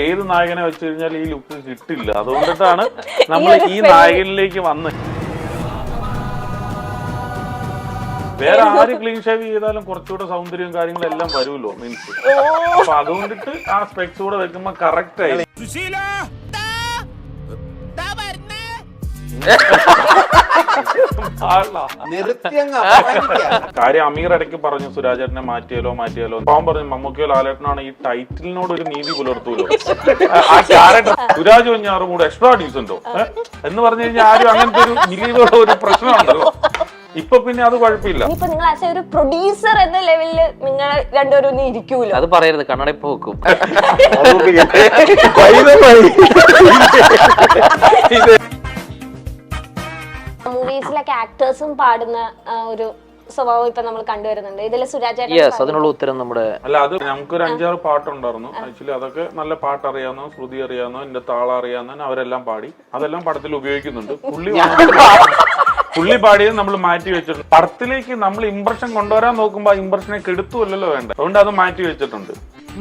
ഏത് നായകനെ വെച്ച് കഴിഞ്ഞാൽ ഈ ലുക്ക് കിട്ടില്ല. അതുകൊണ്ടിട്ടാണ് നമ്മൾ ഈ നായകനിലേക്ക് വന്ന്. വേറെ ആര് ക്ലീൻ ഷേവ് ചെയ്താലും കുറച്ചുകൂടെ സൗന്ദര്യവും കാര്യങ്ങളും എല്ലാം വരുമല്ലോ മീൻസ്. അപ്പൊ അതുകൊണ്ടിട്ട് ആ സ്പെക്സ് കൂടെ വെക്കുമ്പോ കറക്റ്റ് ആയി. കാര്യം അമീർ ഇടയ്ക്ക് പറഞ്ഞു സുരാജേട്ടനെ മാറ്റിയാലോ. അവൻ പറഞ്ഞു മമ്മൂക്കയോ ലാലേട്ടനാണ് ഈ ടൈറ്റിലിനോട് ഒരു നീതി പുലർത്തൂലോ. ആ ക്യാരക്ടർ സുരാജ് കുഞ്ഞാറും കൂടെ എക്സ്ട്രാ ഡീസന്റോ എന്ന് പറഞ്ഞു കഴിഞ്ഞാൽ ആരും അങ്ങനത്തെ ഒരു ബിലീവുള്ള ഒരു പ്രശ്നമുണ്ടല്ലോ. ഇപ്പൊ പിന്നെ അത് കുഴപ്പമില്ല. ഇപ്പൊ നിങ്ങൾ ആസ് ഒരു പ്രൊഡ്യൂസർ എന്ന ലെവലില് നിങ്ങൾ രണ്ടുപേരും ഇരിക്കൂലോ. അത് പറയരുത്, കണ്ണട ഇപ്പൊ വെക്കും. മൂവീസിലൊക്കെ ആക്ടേഴ്സും പാടുന്ന ഒരു സ്വഭാവം ഇപ്പൊ നമ്മൾ കണ്ടുവരുന്നുണ്ട്. ഇതില് സുരാജ് അതിനുള്ള ഉത്തരം നമ്മുടെ അല്ല, അത് നമുക്കൊരു 5-6 പാട്ടുണ്ടായിരുന്നു ആക്ച്വലി. അതൊക്കെ നല്ല പാട്ട് അറിയാവുന്ന, ശ്രുതി അറിയാവുന്ന, എന്റെ താളം അറിയാവുന്ന അവരെല്ലാം പാടി. അതെല്ലാം പടത്തിൽ ഉപയോഗിക്കുന്നുണ്ട്. പുള്ളി പാടിയത് നമ്മൾ മാറ്റി വെച്ചിട്ടുണ്ട്. പടത്തിലേക്ക് നമ്മൾ ഇംപ്രഷൻ കൊണ്ടുവരാൻ നോക്കുമ്പോ ആ ഇംപ്രഷനെ കെടുത്തുമല്ലോ വേണ്ട. അതുകൊണ്ട് അത് മാറ്റി വെച്ചിട്ടുണ്ട്.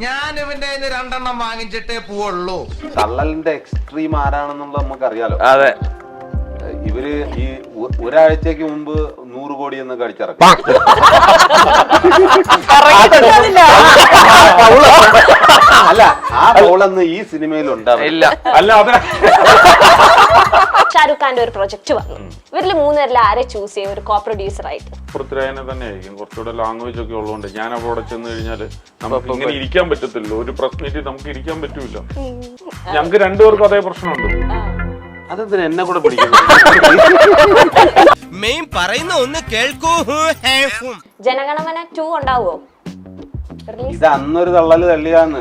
ഞാൻ ഇവന്റെ 2 വാങ്ങിച്ചിട്ടേ പോവുള്ളൂ. തള്ളലിന്റെ എക്സ്ട്രീം ആരാണെന്നുള്ള നമുക്ക് അറിയാലോ. അതെ, ഇവര് ഈ ഒരാഴ്ചക്ക് മുമ്പ് 100 കോടി എന്ന് കടിച്ചിറക്കും. അല്ല, ആ റോളൊന്നും ഈ സിനിമയിൽ ഉണ്ടാവില്ല. അല്ല, അതെ. ഷാരൂഖ് ഖാന്റെ ഒരു പ്രൊജക്ട് വന്നു. ഇവരിൽ 3 പേരിൽ ആരെ ചൂസ് ചെയ്യും ഒരു കോ പ്രൊഡ്യൂസർ ആയിട്ട്? പൃഥ്വിരാജിനെ തന്നെ ആയിരിക്കും. കുറച്ചുകൂടെ ലാംഗ്വേജ് ഒക്കെ ഉള്ളതുകൊണ്ട്. ഞാൻ അവിടെ ചെന്ന് കഴിഞ്ഞാല് നമുക്ക് ഇങ്ങനെ ഇരിക്കാൻ പറ്റത്തില്ല. ഒരു പ്രസ് മീറ്റിൽ നമുക്ക് ഇരിക്കാൻ പറ്റൂല. ഞങ്ങൾക്ക് 2 പേർക്കും അതേ പ്രശ്നമുണ്ട്. അതെന്തിനാ എന്നെ കൂടെ പിടിക്കുന്നു? മെയിൻ പറയുന്ന ഒന്ന് കേൾക്കൂ. ജനഗണമന 2 ഉണ്ടാവോ? ഇത് അന്നൊരു തള്ളല് തള്ളിയാന്ന്.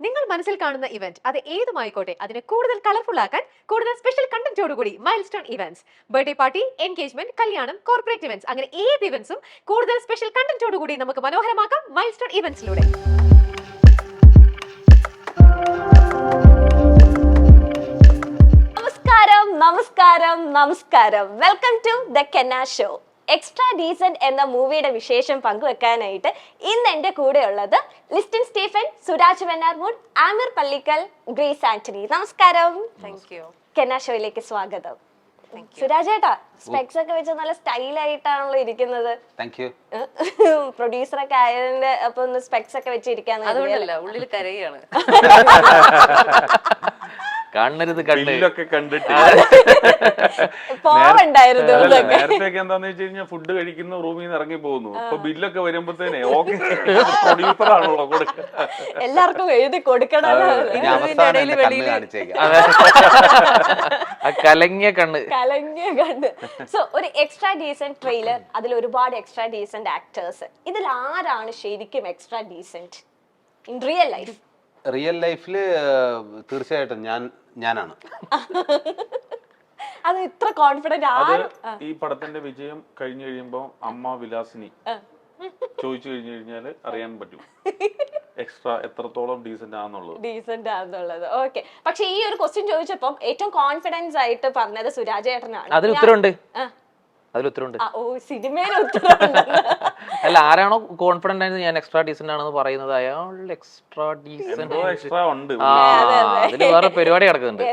നിങ്ങൾ മനസ്സിൽ കാണുന്ന ഇവന്റ് അത് ഏതുമായിക്കോട്ടെ, അതിനെ കൂടുതൽ കളർഫുൾ ആക്കാൻ കൂടുതൽ സ്പെഷ്യൽ കണ്ടന്റോടുകൂടി milestone events, birthday party, engagement, കല്യാണം, കോർപ്പറേറ്റ് ഇവന്റ്സ്, അങ്ങനെ ഏത് ഇവന്റ്സും കൂടുതൽ സ്പെഷ്യൽ കണ്ടന്റോടുകൂടി നമുക്ക് മനോഹരമാക്കാം മൈൽസ്റ്റോൺ ഇവന്റ്സിലൂടെ. നമസ്കാരം. വെൽക്കം ടു ദ കെന്ന ഷോ. എക്സ്ട്രാ ഡീസന്റ് എന്ന മൂവിയുടെ വിശേഷം പങ്കുവെക്കാനായിട്ട് ഇന്ന് എന്റെ കൂടെ ഉള്ളത് ലിസ്റ്റിൻ സ്റ്റീഫൻ, സുരാജ് വെഞ്ഞാറമൂട്, ആമിർ പള്ളിക്കൽ, ഗ്രേസ് ആന്റണി. നമസ്കാരം. കെന്ന ഷോയിലേക്ക് സ്വാഗതം. സുരാജ് ഏട്ടാ, സ്പെക്സ് ഒക്കെ വെച്ച് നല്ല സ്റ്റൈലായിട്ടാണല്ലോ ഇരിക്കുന്നത്. പ്രൊഡ്യൂസർ ഒക്കെ ആയതിന്റെ അപ്പൊ ഒന്ന് സ്പെക്സ് ഒക്കെ വെച്ചിരിക്കാന്ന്. അതുകൊണ്ടല്ല, ഉള്ളിൽ കരയാണ്. കാണരുത്, ബില്ലൊക്കെ കണ്ടിട്ട് പോവണ്ടായിരുന്നു. നേരത്തെയൊക്കെ എന്താന്ന് വെച്ച് കഴിഞ്ഞാൽ ഫുഡ് കഴിക്കുന്ന റൂമിൽ നിന്ന് ഇറങ്ങി പോകുന്നു. അപ്പൊ ബില്ലൊക്കെ വരുമ്പോഴത്തേനെ ഓക്കെ പ്രൊഡ്യൂസർ ആണല്ലോ കൊടുക്കുക. എല്ലാവർക്കും എഴുതി കൊടുക്കണല്ലോ. കലങ്ങിയ കണ്ണ്. സോ ഒരു എക്സ്ട്രാ ഡീസന്റ് ട്രെയിലർ, അതിൽ ഒരുപാട് എക്സ്ട്രാ ഡീസന്റ് ആക്ടേഴ്സ്. ഇതിൽ ആരാണ് ശരിക്കും extra decent in real life? Real ലൈഫില് തീർച്ചയായിട്ടും ഞാനാണ്. അത് ഇത്ര കോൺഫിഡന്റ്. ഈ പടത്തിന്റെ വിജയം കഴിഞ്ഞു കഴിയുമ്പോ അമ്മ വിലാസിനി ചോദിച്ചു കഴിഞ്ഞു കഴിഞ്ഞാല് അറിയാൻ പറ്റും എക്സ്ട്രാ എത്രത്തോളം ഡീസന്റ് ആണെന്നുള്ളത്. ഓക്കെ, പക്ഷെ ഈ ഒരു ക്വസ്റ്റ്യൻ ചോദിച്ചപ്പോ ഏറ്റവും കോൺഫിഡൻസ് ആയിട്ട് പറഞ്ഞത് സുരാജ് ഏട്ടനാണ്. അതിൽ ഉത്തരവുണ്ട്. അല്ല, ആരാണോ കോൺഫിഡന്റ് ആയിട്ട് ഞാൻ എക്സ്ട്രാ ഡീസന്റ് ആണെന്ന് പറയുന്നത് അയാൾ എക്സ്ട്രാ ഡീസന്റ്. അതില് വേറെ പരിപാടി കിടക്കുന്നുണ്ട്.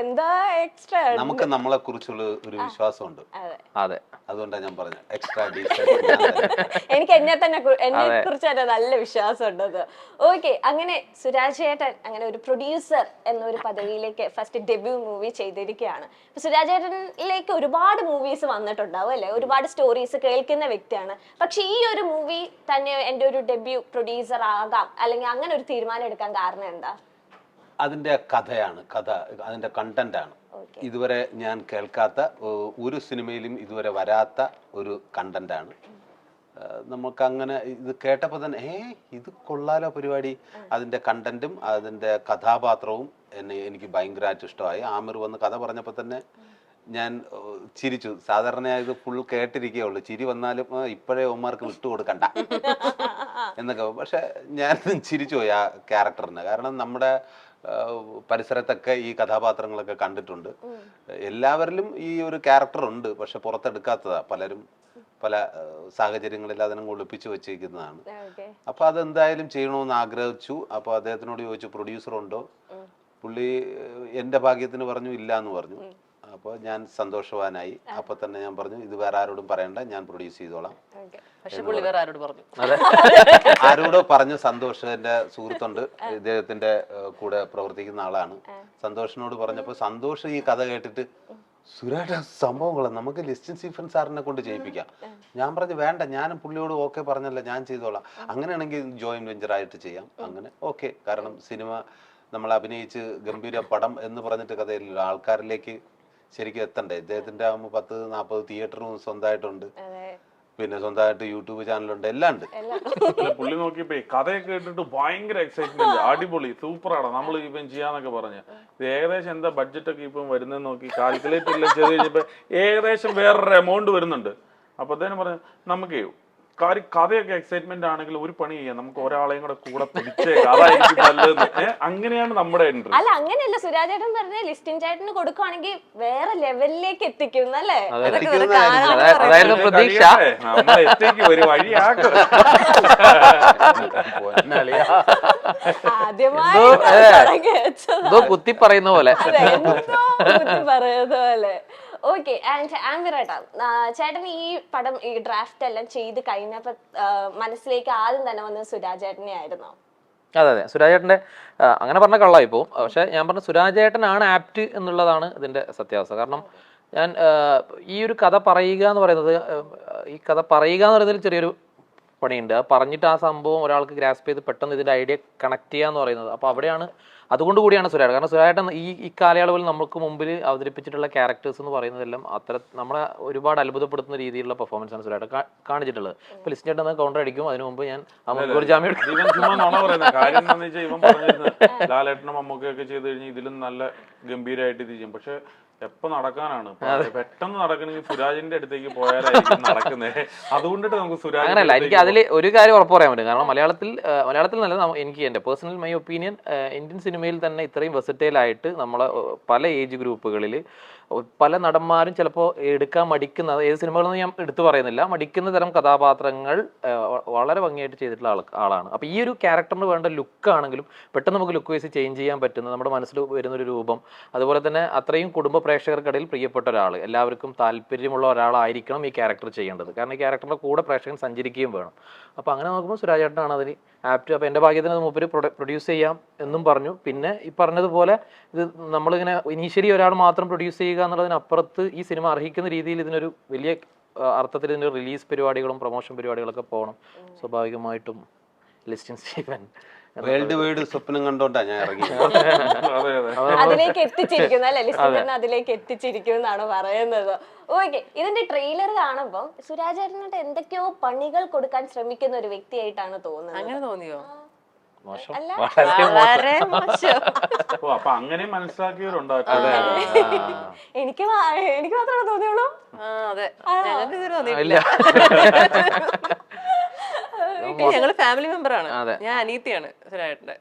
നമുക്ക് നമ്മളെ കുറിച്ചുള്ള ഒരു വിശ്വാസമുണ്ട്. അതെ, അതുകൊണ്ടാണ് ഞാൻ പറഞ്ഞത് എക്സ്ട്രാ ഡീസന്റ്. എനിക്ക് എന്നെ കുറിച്ച് തന്നെ നല്ല വിശ്വാസം ഉണ്ടത്. ഓക്കെ, അങ്ങനെ സുരാജ് ഏട്ടൻ അങ്ങനെ ഒരു പ്രൊഡ്യൂസർ എന്നൊരു പദവിയിലേക്ക് ഫസ്റ്റ് ഡെബ്യൂ മൂവി ചെയ്തിരിക്കുകയാണ്. സുരാജ് ഏട്ടനിലേക്ക് ഒരുപാട് മൂവീസ് വന്നിട്ടുണ്ടാവും അല്ലെ, ഒരുപാട് സ്റ്റോറീസ് കേൾക്കുന്ന വ്യക്തിയാണ്. പക്ഷെ ഈ ഒരു മൂവി തന്നെ എന്റെ ഒരു ഡെബ്യൂ പ്രൊഡ്യൂസർ ആകാം അല്ലെങ്കിൽ അങ്ങനെ ഒരു തീരുമാനം എടുക്കാൻ കാരണം എന്താ? അതിന്റെ കഥയാണ്. അതിന്റെ കണ്ടന്റ് ആണ്. ഇതുവരെ ഞാൻ കേൾക്കാത്ത ഒരു സിനിമയിലും ഇതുവരെ വരാത്ത ഒരു കണ്ടന്റ് ആണ്. നമുക്ക് അങ്ങനെ ഇത് കേട്ടപ്പോൾ തന്നെ ഇത് കൊള്ളാലോ പരിപാടി. അതിന്റെ കണ്ടന്റും അതിന്റെ കഥാപാത്രവും എനിക്ക് ഭയങ്കരമായിട്ട് ഇഷ്ടമായി. ആമിർ വന്ന് കഥ പറഞ്ഞപ്പോൾ തന്നെ ഞാൻ ചിരിച്ചു. സാധാരണ ഇത് ഫുൾ കേട്ടിരിക്കുകയുള്ളൂ. ചിരി വന്നാലും ഇപ്പോഴേ ഒമാർക്ക് വിട്ടുകൊടുക്കണ്ട എന്നൊക്കെ. പക്ഷെ ഞാൻ ചിരിച്ചു പോയി ആ ക്യാരക്ടറിന്. കാരണം നമ്മുടെ പരിസരത്തൊക്കെ ഈ കഥാപാത്രങ്ങളൊക്കെ കണ്ടിട്ടുണ്ട്. എല്ലാവരിലും ഈ ഒരു ക്യാരക്ടർ ഉണ്ട്, പക്ഷെ പുറത്തെടുക്കാത്തതാ പലരും പല സാഹചര്യങ്ങളിൽ അതിനങ്ങ് ഒളിപ്പിച്ച് വെച്ചിരിക്കുന്നതാണ്. ഓക്കെ. അപ്പോൾ അതെന്തായാലും ചെയ്യണമെന്ന് ആഗ്രഹിച്ചു. അപ്പോൾ അദ്ദേഹത്തിനോട് ചോദിച്ചു പ്രൊഡ്യൂസർ ഉണ്ടോ. പുള്ളി എൻ്റെ ഭാഗ്യത്തിന് പറഞ്ഞു ഇല്ല എന്ന് പറഞ്ഞു. അപ്പോൾ ഞാൻ സന്തോഷവാനായി. അപ്പോൾ തന്നെ ഞാൻ പറഞ്ഞു ഇത് വേറെ ആരോടും പറയണ്ട, ഞാൻ പ്രൊഡ്യൂസ് ചെയ്തോളാം. പക്ഷെ പുള്ളി വേറെ ആരോട് പറഞ്ഞു? ആരോടോ പറഞ്ഞു. സന്തോഷ് എൻ്റെ സുഹൃത്തുണ്ട്, ഇദ്ദേഹത്തിന്റെ കൂടെ പ്രവർത്തിക്കുന്ന ആളാണ്. സന്തോഷിനോട് പറഞ്ഞപ്പോൾ സന്തോഷ് ഈ കഥ കേട്ടിട്ട് സുരേഷ സംഭവങ്ങൾ നമുക്ക് ലിസ്റ്റിൻ സ്റ്റീഫൻ സാറിനെ കൊണ്ട് ചെയ്യിപ്പിക്കാം. ഞാൻ പറഞ്ഞു വേണ്ട, ഞാനും പുള്ളിയോട് ഓക്കെ പറഞ്ഞല്ല, ഞാൻ ചെയ്തോളാം. അങ്ങനെയാണെങ്കിൽ ജോയിന്റ് വെഞ്ചർ ആയിട്ട് ചെയ്യാം. അങ്ങനെ ഓക്കെ. കാരണം സിനിമ നമ്മൾ അഭിനയിച്ച് ഗംഭീര പടം എന്ന് പറഞ്ഞിട്ട് കഥയില്ലല്ലോ, ആൾക്കാരിലേക്ക് ശരിക്കും എത്തണ്ടേ. ഇദ്ദേഹത്തിന്റെ ആകുമ്പോൾ 10-40 തിയേറ്ററും സ്വന്തമായിട്ടുണ്ട്, പിന്നെ സ്വന്തമായിട്ട് യൂട്യൂബ് ചാനലുണ്ട്, എല്ലാം ഉണ്ട്. പുള്ളി നോക്കിയപ്പോ കഥയൊക്കെ കേട്ടിട്ട് ഭയങ്കര എക്സൈറ്റ്മെന്റ്, അടിപൊളി സൂപ്പറാണ് നമ്മൾ ഇപ്പം ചെയ്യാന്നൊക്കെ പറഞ്ഞ. ഇത് ഏകദേശം എന്താ ബഡ്ജറ്റ് ഒക്കെ ഇപ്പം വരുന്നതെന്ന് നോക്കി കാൽക്കുലേറ്റ് എല്ലാം ചെയ്ത് കഴിഞ്ഞപ്പോ ഏകദേശം വേറൊരു എമൗണ്ട് വരുന്നുണ്ട്. അപ്പൊ അദ്ദേഹം പറഞ്ഞു നമുക്ക് കഥയൊക്കെ എക്സൈറ്റ്മെന്റ് ആണെങ്കിൽ ഒരു പണി ചെയ്യാം, നമുക്ക് ഒരാളെയും കൂടെ പിടിച്ചേക്കാം, അതായിരിക്കും നല്ലതെന്ന്. അങ്ങനെയാണ് നമ്മുടെ എൻട്രി. അല്ല അങ്ങനെയല്ല, സുരാജേട്ടൻ പറഞ്ഞ ലിസ്റ്റിൻ ചേട്ടന് കൊടുക്കുവാണെങ്കിൽ വേറെ ലെവലിലേക്ക് എത്തിക്കും അല്ലേ? അതായിരുന്നു പ്രതീക്ഷ. നമ്മളെത്തേക്ക് ഒരു വഴിയാക്കും. എന്തോ കുത്തി പറയുന്ന പോലെ. പറയുന്ന പോലെ. ഓക്കെ. ആൻഡ് ആംബിറേട്ടാ, ചേട്ടൻ ഈ പടം ഈ ഡ്രാഫ്റ്റ് എല്ലാം ചെയ്ത് കഴിഞ്ഞപ്പോ മനസ്സിലേക്ക് ആദ്യം തന്നെ വന്നത് സുരാജേട്ടനെ ആയിരുന്നോ? അതെ അതെ, സുരാജേട്ടൻ്റെ അങ്ങനെ പറഞ്ഞ കള്ളായി പോവും. പക്ഷെ ഞാൻ പറഞ്ഞ സുരാജേട്ടനാണ് ആപ്റ്റ് എന്നുള്ളതാണ് ഇതിന്റെ സത്യാവസ്ഥ. കാരണം ഞാൻ ഈ ഒരു കഥ പറയുക എന്ന് പറയുന്നത്, ഈ കഥ പറയുക എന്ന് പറയുന്നതിൽ ചെറിയൊരു പണിയുണ്ട്. പറഞ്ഞിട്ട് ആ സംഭവം ഒരാൾക്ക് ഗ്രാസ്പ് ചെയ്ത് പെട്ടെന്ന് ഇതിന്റെ ഐഡിയ കണക്ട് ചെയ്യുക എന്ന് പറയുന്നത്. അപ്പോൾ അവിടെയാണ്, അതുകൊണ്ട് കൂടിയാണ് സുരാജ്. കാരണം സുരാജേട്ടൻ ഈ കാലയളവിൽ നമുക്ക് മുമ്പിൽ അവതരിപ്പിച്ചിട്ടുള്ള ക്യാരക്ടേഴ്സ് എന്ന് പറയുന്നതെല്ലാം നമ്മളെ ഒരുപാട് അത്ഭുതപ്പെടുത്തുന്ന രീതിയിലുള്ള പെർഫോമൻസ് ആണ് സുരാജേട്ടൻ കാണിച്ചിട്ടുള്ളത്. ഇപ്പൊ ലിസ്റ്റ് ചേട്ടൻ കൗണ്ടർ അടിക്കും, അതിനു മുമ്പ് ഞാൻ ലാലേട്ടനും മമ്മൂക്കൊക്കെ ചെയ്ത് കഴിഞ്ഞാൽ ഇതിലും നല്ല ഗംഭീരമായിട്ട് ഇത് ചെയ്യും. പക്ഷെ എപ്പോ നടക്കാനാണ്, പെട്ടെന്ന് നടക്കണമെങ്കിൽ സുരാജിന്റെ അടുത്തേക്ക് പോയാലായിരിക്കും നടക്കുന്നത്. അതുകൊണ്ടിട്ട് നമുക്ക് സുരാജ് അങ്ങനെയല്ല. എനിക്ക് അതിൽ ഒരു കാര്യം ഉറപ്പ് പറയാൻ പറ്റും. കാരണം മലയാളത്തിൽ നല്ല, എനിക്ക് എൻ്റെ പേഴ്സണൽ മൈ ഒപ്പീനിയൻ, ഇന്ത്യൻ സിനിമയിൽ തന്നെ ഇത്രയും വെർസറ്റൈൽ ആയിട്ട് നമ്മളെ പല ഏജ് ഗ്രൂപ്പുകളിൽ പല നടന്മാരും ചിലപ്പോൾ എടുക്കാൻ മടിക്കുന്ന, ഏത് സിനിമകളൊന്നും ഞാൻ എടുത്തു പറയുന്നില്ല, മടിക്കുന്ന തരം കഥാപാത്രങ്ങൾ വളരെ ഭംഗിയായിട്ട് ചെയ്തിട്ടുള്ള ആളാണ്. അപ്പോൾ ഈ ഒരു ക്യാരക്ടറിന് വേണ്ട ലുക്കാണെങ്കിലും പെട്ടെന്ന് നമുക്ക് ലുക്ക് വൈസ് ചേഞ്ച് ചെയ്യാൻ പറ്റുന്ന, നമ്മുടെ മനസ്സിൽ വരുന്നൊരു രൂപം, അതുപോലെ തന്നെ അത്രയും കുടുംബ പ്രേക്ഷകർക്കിടയിൽ പ്രിയപ്പെട്ട ഒരാൾ, എല്ലാവർക്കും താല്പര്യമുള്ള ഒരാളായിരിക്കണം ഈ ക്യാരക്ടർ ചെയ്യേണ്ടത്. കാരണം ഈ ക്യാരക്ടറിൻ്റെ കൂടെ പ്രേക്ഷകൻ സഞ്ചരിക്കുകയും വേണം. അപ്പോൾ അങ്ങനെ നോക്കുമ്പോൾ സുരാജേട്ടനാണ് അതിന് ആപ്റ്റ്. അപ്പോൾ എൻ്റെ ഭാഗ്യത്തിന് മൂപ്പര് പ്രൊഡ്യൂസ് ചെയ്യാം എന്നും പറഞ്ഞു. പിന്നെ ഈ പറഞ്ഞതുപോലെ ഇത് നമ്മളിങ്ങനെ ഇനീഷ്യലി ഒരാൾ മാത്രം പ്രൊഡ്യൂസ് ചെയ്യുക എന്നുള്ളതിനപ്പുറത്ത് ഈ സിനിമ അർഹിക്കുന്ന രീതിയിൽ ഇതിനൊരു വലിയ അർത്ഥത്തിൽ ഇതിൻ്റെ റിലീസ് പരിപാടികളും പ്രൊമോഷൻ പരിപാടികളൊക്കെ പോകണം. സ്വാഭാവികമായിട്ടും ലിസ്റ്റിൻ സ്റ്റീഫൻ വേൾഡ് വൈഡ് സ്വപ്നം കണ്ടോണ്ടാ ഞാൻ ഇറങ്ങി. അതിലേക്ക് എത്തിച്ചിരിക്കുന്നു അല്ലെ, ലിസ്റ്റിൻ അതിലേക്ക് എത്തിച്ചിരിക്കും എന്നാണ് പറയുന്നത്. ഓക്കെ. ഇതിന്റെ ട്രെയിലർ കാണുമ്പോൾ സുരാജേട്ടനായിട്ട് എന്തൊക്കെയോ പണികൾ കൊടുക്കാൻ ശ്രമിക്കുന്ന ഒരു വ്യക്തിയായിട്ടാണ് തോന്നുന്നത്. അങ്ങനെ തോന്നിയോ? അപ്പൊ അങ്ങനെ മനസ്സിലാക്കിയവരുണ്ടാവും. എനിക്ക് മാത്രമേ തോന്നിയുള്ളൂ. അതെ, ഞങ്ങള് ഫാമിലി മെമ്പർ ആണ്. ഞാൻ അനീത്തിയാണ് സുരാജേട്ടന്റെ.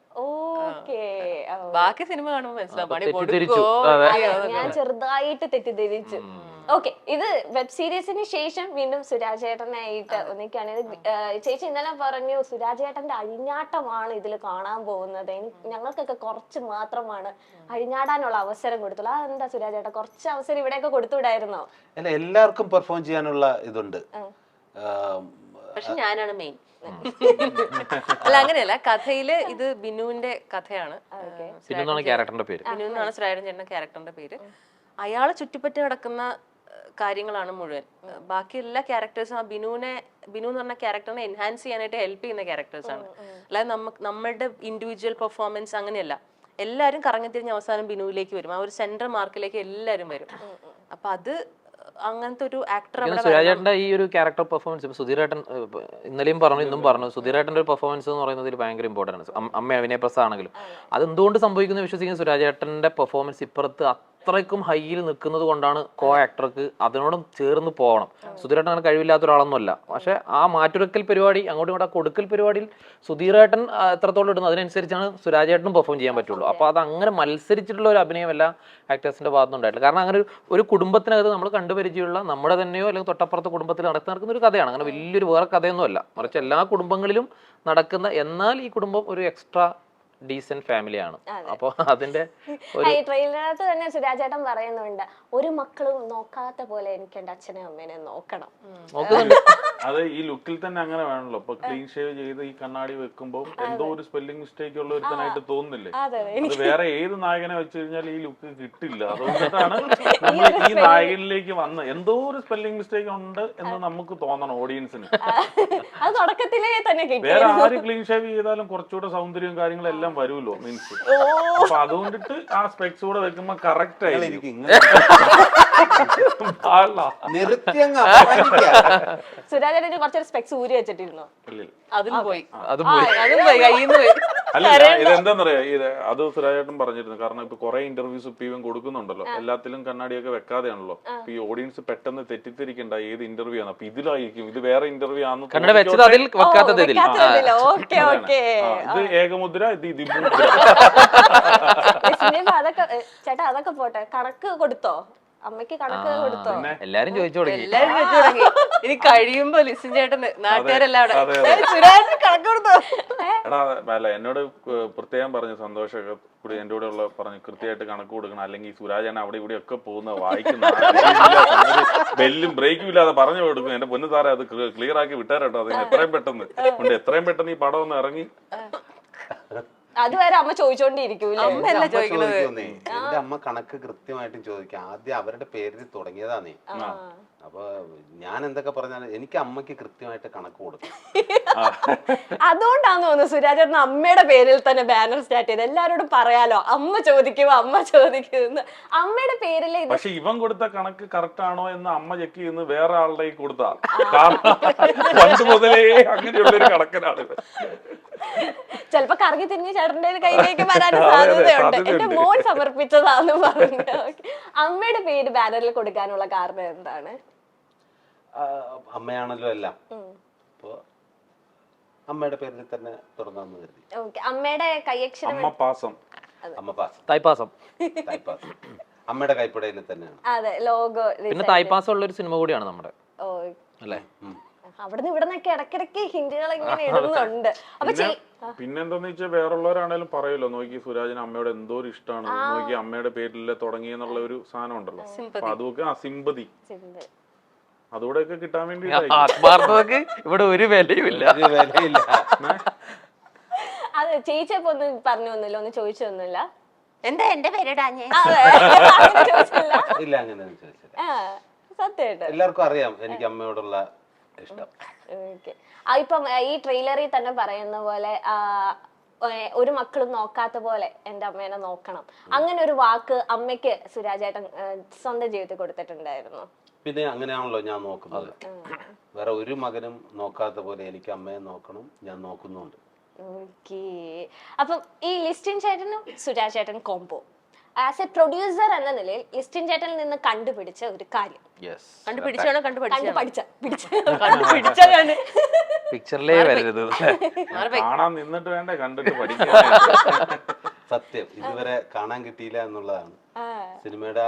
ബാക്കി സിനിമ കാണുമ്പോ മനസ്സിലാവും പണി കൊടുക്കോ. ഞാൻ ചെറുതായിട്ട് തെറ്റിദ്ധരിച്ചു. ഓക്കെ. ഇത് വെബ് സീരീസിന് ശേഷം വീണ്ടും സുരാജേട്ടനായിട്ട് ഒന്നിക്കാണ്. ചേച്ചി ഇന്നലെ പറഞ്ഞു സുരാജേട്ടന്റെ അഴിഞ്ഞാട്ടമാണ് ഇതിൽ കാണാൻ പോകുന്നത്. ഞങ്ങൾക്കൊക്കെ കുറച്ച് മാത്രമാണ് അഴിഞ്ഞാടാനുള്ള അവസരം കൊടുത്തുള്ളൂ. അതെന്താ സുരാജേട്ടൻ കുറച്ച് അവസരം ഇവിടെയൊക്കെ കൊടുത്തുവിടായിരുന്നോ? അല്ല, എല്ലാവർക്കും പെർഫോം ചെയ്യാനുള്ള ഇതുണ്ട്. പക്ഷെ ഞാനാണ് മെയിൻ. അല്ല അങ്ങനെയല്ല, കഥയില് ഇത് ബിനുവിന്റെ കഥയാണ്. ക്യാരക്ടറിന്റെ പേര് ബിനു എന്നാണ് സുരാജേട്ടൻ ചേട്ടന്റെ ക്യാരക്ടറിന്റെ പേര്. അയാളെ ചുറ്റിപ്പറ്റി നടക്കുന്ന കാര്യങ്ങളാണ് മുഴുവൻ. ബാക്കി എല്ലാ ക്യാരക്ടേഴ്സും ആ ബിനു എന്ന് പറഞ്ഞ ക്യാരക്ടറിനെ എൻഹാൻസ് ചെയ്യാനായിട്ട് ഹെൽപ്പ് ചെയ്യുന്ന ക്യാരക്ടേഴ്സ് ആണ്. അല്ലാതെ നമ്മളുടെ ഇൻഡിവിജ്വൽ പെർഫോമൻസ് അങ്ങനെയല്ല. എല്ലാവരും കറങ്ങിത്തിരിഞ്ഞ് അവസാനം ബിനുവിലേക്ക് വരും. ആ ഒരു സെൻട്രൽ മാർക്കിലേക്ക് എല്ലാവരും വരും. അപ്പൊ അത് അങ്ങനത്തെ ഒരു ആക്ടർ. സുരാജേട്ടന്റെ ഈ ഒരു ക്യാരക്ടർ പെർഫോമൻസ് ഇപ്പൊ സുധീരേട്ടൻ ഇന്നലെയും പറഞ്ഞു ഇന്നും പറഞ്ഞു, സുധീരേട്ടന്റെ ഒരു പെർഫോമൻസ് എന്ന് പറയുന്നത് ഭയങ്കര ഇമ്പോർട്ടന്റ് ആണ്. അമ്മ അഭിനയ പ്രസാദ് ആണെങ്കിലും അതെന്തുകൊണ്ട് സംഭവിക്കുന്ന വിശ്വസിക്കുന്ന സുരാജേട്ടന്റെ പെർഫോമൻസ് ഇപ്പുറത്ത് അത്രയ്ക്കും ഹൈയിൽ നിൽക്കുന്നത് കൊണ്ടാണ് കോ ആക്ടർക്ക് അതിനോടും ചേർന്ന് പോകണം. സുധീരേട്ടൻ അങ്ങനെ കഴിവില്ലാത്ത ഒരാളൊന്നുമല്ല. പക്ഷെ ആ മാറ്റുരക്കൽ പരിപാടി അങ്ങോട്ടും ഇങ്ങോട്ട് കൊടുക്കൽ പരിപാടിയിൽ സുധീരേട്ടൻ എത്രത്തോളം ഇടുന്നു അതിനനുസരിച്ചാണ് സുരാജേട്ടനും പെർഫോം ചെയ്യാൻ പറ്റുള്ളൂ. അപ്പോൾ അത് അങ്ങനെ മത്സരിച്ചിട്ടുള്ള ഒരു അഭിനയം എല്ലാ ആക്ടേഴ്സിന്റെ ഭാഗത്തുനിന്ന് ഉണ്ടായിട്ടില്ല. കാരണം അങ്ങനെ ഒരു കുടുംബത്തിനകത്ത് നമ്മൾ കണ്ടുപരിചയമുള്ള നമ്മുടെ തന്നെയോ അല്ലെങ്കിൽ തൊട്ടപ്പുറത്തെ കുടുംബത്തിൽ നടക്കുന്ന ഒരു കഥയാണ്. അങ്ങനെ വലിയൊരു വേറെ കഥയൊന്നും അല്ല, മറിച്ച് എല്ലാ കുടുംബങ്ങളിലും നടക്കുന്ന, എന്നാൽ ഈ കുടുംബം ഒരു എക്സ്ട്രാ ഡീസന്റ് ഫാമിലിയാണ്. അപ്പൊ അതിന്റെ ട്രെയിലറിനകത്ത് തന്നെ സുരാജേട്ടൻ പറയുന്നുണ്ട്, ഒരു മക്കളും നോക്കാത്ത പോലെ എനിക്ക് എന്റെ അച്ഛനെയും അമ്മേനെ നോക്കണം. അത് ഈ ലുക്കിൽ തന്നെ അങ്ങനെ വേണല്ലോ. ഇപ്പൊ ക്ലീൻ ഷേവ് ചെയ്ത് ഈ കണ്ണാടി വെക്കുമ്പോ എന്തോ ഒരു സ്പെല്ലിംഗ് മിസ്റ്റേക്ക് ഉള്ള ഒരുത്തനായിട്ട് തോന്നുന്നില്ലേ? അത് വേറെ ഏത് നായകനെ വെച്ച് കഴിഞ്ഞാൽ ഈ ലുക്ക് കിട്ടില്ല. അതുകൊണ്ടിട്ടാണ് നമ്മൾ ഈ നായകനിലേക്ക് വന്ന് എന്തോ ഒരു സ്പെല്ലിംഗ് മിസ്റ്റേക്ക് ഉണ്ട് എന്ന് നമുക്ക് തോന്നണം ഓഡിയൻസിന്. അത് തുടക്കത്തിലേ തന്നെ വേറെ ആര് ക്ലീൻ ഷേവ് ചെയ്താലും കുറച്ചുകൂടെ സൗന്ദര്യവും കാര്യങ്ങളെല്ലാം വരുമല്ലോ, മീൻസ്. അപ്പൊ അതുകൊണ്ടിട്ട് ആ സ്പെക്സ് കൂടെ വെക്കുമ്പോ കറക്റ്റ് ആയിരിക്കും. സുരാജേട്ടൻ കുറച്ചൊരു സ്പെക്സ് ഊരി വെച്ചിട്ടിരുന്നോ? അതും പോയി അല്ല, ഇതെന്താന്നറിയാ, അത് സുരാജേട്ടൻ പറഞ്ഞിരുന്നു. കാരണം ഇപ്പൊ കുറെ ഇന്റർവ്യൂസ് ഇപ്പൊ ഇവൻ കൊടുക്കുന്നുണ്ടല്ലോ, എല്ലാത്തിലും കണ്ണാടിയൊക്കെ വെക്കാതെയാണല്ലോ. ഇപ്പൊ ഈ ഓഡിയൻസ് പെട്ടെന്ന് തെറ്റിദ്ധരിക്കണ്ട ഏത് ഇന്റർവ്യൂ ആണ്. അപ്പൊ ഇതിലായിരിക്കും ഇത് വേറെ ഇന്റർവ്യൂ ആണെന്ന്. ഇത് ഏകമുദ്ര, ഇത് ഇതിമുദ്ര. ചേട്ടാ അതൊക്കെ പോട്ടെ, കണക്ക് കൊടുത്തോ? അമ്മയ്ക്ക് കണക്ക് കൊടുത്തോ? എല്ലാരും ചോദിച്ചു തുടങ്ങി. ഇനി കഴിയുമ്പോ ലിസിൻ ചേട്ടന് നാട്ടുകാരെല്ലാം കണക്ക് കൊടുത്തോ? എടാ അല്ല, എന്നോട് പ്രത്യേകം പറഞ്ഞു സന്തോഷമൊക്കെ കൂടി എന്റെ കൂടെ ഉള്ള പറഞ്ഞു കൃത്യമായിട്ട് കണക്ക് കൊടുക്കണം, അല്ലെങ്കിൽ സുരാജാണ് അവിടെ ഇവിടെ ഒക്കെ പോകുന്ന വായിക്കുന്ന ബെല്ലും ബ്രേക്കും ഇല്ലാതെ പറഞ്ഞു കൊടുക്കും. എന്റെ പൊന്നു സാറേ അത് ക്ലിയർ ആക്കി വിട്ടാരട്ടോ, അതിന് എത്രയും പെട്ടെന്ന് ഈ പടം ഒന്ന് ഇറങ്ങി. അതുവരെ അമ്മ ചോദിച്ചോണ്ടിരിക്കൂലേ? എന്റെ അമ്മ കണക്ക് കൃത്യമായിട്ടും ചോദിക്കാം. ആദ്യം അവരുടെ പേരിൽ തുടങ്ങിയതാന്നേ. അപ്പൊ ഞാൻ എന്തൊക്കെ പറഞ്ഞാലും എനിക്ക് അമ്മയ്ക്ക് കൃത്യമായിട്ട് കണക്ക് കൊടുക്കും. അതുകൊണ്ടാന്ന് തോന്നുന്നു സുരാജേട്ടൻ അമ്മയുടെ പേരിൽ തന്നെ ബാനർ സ്റ്റാർട്ട് ചെയ്ത് എല്ലാരോടും പറയാലോ, അമ്മ ചോദിക്കുമ്പോ അമ്മ ചോദിക്കുന്നു അമ്മയുടെ പേരിൽ. പക്ഷെ ഇവൻ കൊടുത്ത കണക്ക് കറക്റ്റ് ആണോ എന്ന് അമ്മ ചെക്ക് ചെയ്യുന്നത് വേറെ ആളുടെ കൊടുത്താ. പണ്ട് മുതലേ അങ്ങനെയുള്ളൊരു കണക്കനാണ്. ചിലപ്പോ കറങ്ങി തിരിഞ്ഞ് ചേട്ടന്റെ കയ്യിലേക്ക് വരാൻ സാധ്യതയുണ്ട്. എന്റെ മോൻ സമർപ്പിച്ചതാന്ന് പറഞ്ഞു. അമ്മയുടെ പേര് ബാനറിൽ കൊടുക്കാനുള്ള കാരണം എന്താണ്? അമ്മയാണല്ലോ എല്ലാം. അപ്പൊ അമ്മയുടെ പേരിൽ തന്നെ തുറന്നു കരുതി. അമ്മയുടെ കൈയക്ഷരം അമ്മയുടെ കൈപ്പടയിൽ തന്നെയാണ്. അതെ, ലോഗോ. പിന്നെ തൈപ്പാസം ഉള്ള ഒരു സിനിമ കൂടിയാണ് നമ്മുടെ, അല്ലേ? അവിടുന്ന് ഇവിടുന്നൊക്കെ ഇടയ്ക്കിടയ്ക്ക് ഹിന്ദികൾ ഇങ്ങനെ ഇടുന്നുണ്ട്. അപ്പൊ പിന്നെന്താന്ന് വെച്ചാൽ വേറുള്ളവരാണേലും പറയല്ലോ, നോക്കി സുരാജിന് അമ്മയോട് എന്തോ ഒരു ഇഷ്ടമാണ്, നോക്കി അമ്മയുടെ പേരിൽ തുടങ്ങിയെന്നുള്ള ഒരു സാധനം ഉണ്ടല്ലോ. അപ്പൊ അതൊക്കെ സിമ്പതി അതുകൂടെയൊക്കെ കിട്ടാൻ വേണ്ടി ആത്മാർത്ഥതക്ക് ഇവിടെ ഒരു വിലയുമില്ല. അത് ചേച്ചിയപ്പോ ഒന്നും പറഞ്ഞു ഒന്നുമില്ല, ഒന്നും ചോദിച്ചൊന്നുമില്ല. എന്താ എന്റെ പേരിടാഞ്ഞേ? ഇല്ല, അങ്ങനെ സത്യമായിട്ട് എല്ലാവർക്കും അറിയാം എനിക്ക് അമ്മയോടുള്ള ഇഷ്ടം. ഇപ്പം ഈ ട്രെയിലറിൽ തന്നെ പറയുന്ന പോലെ ഒരു മക്കളും നോക്കാത്ത പോലെ എന്റെ അമ്മേനെ നോക്കണം, അങ്ങനെ ഒരു വാക്ക് അമ്മയ്ക്ക് സുരാജേട്ടൻ സ്വന്തം ജീവിതത്തിൽ കൊടുത്തിട്ടുണ്ടായിരുന്നു. പിന്നെ അങ്ങനെയാണല്ലോ ഞാൻ നോക്കുന്നത്. വേറെ ഒരു മകനും നോക്കാത്ത പോലെ എനിക്ക് അമ്മയെ നോക്കണം, ഞാൻ നോക്കുന്നുണ്ട്. അപ്പം ഈ ലിസ്റ്റിൻ ചേട്ടനും സുരാജ് ചേട്ടൻ കോംബോ ആസ് എ പ്രൊഡ്യൂസർ എന്ന നിലയിൽ ലിസ്റ്റിൻ ചേട്ടനിൽ നിന്ന് കണ്ടുപിടിച്ച ഒരു കാര്യം, പിക്ചറിലേ വരരുത്, കാണാൻ നിന്നിട്ട് വേണ്ടേ കണ്ടിട്ട് പഠിക്കാൻ. സത്യം ഇതുവരെ കാണാൻ കിട്ടിയില്ല എന്നുള്ളതാണ്. സിനിമയുടെ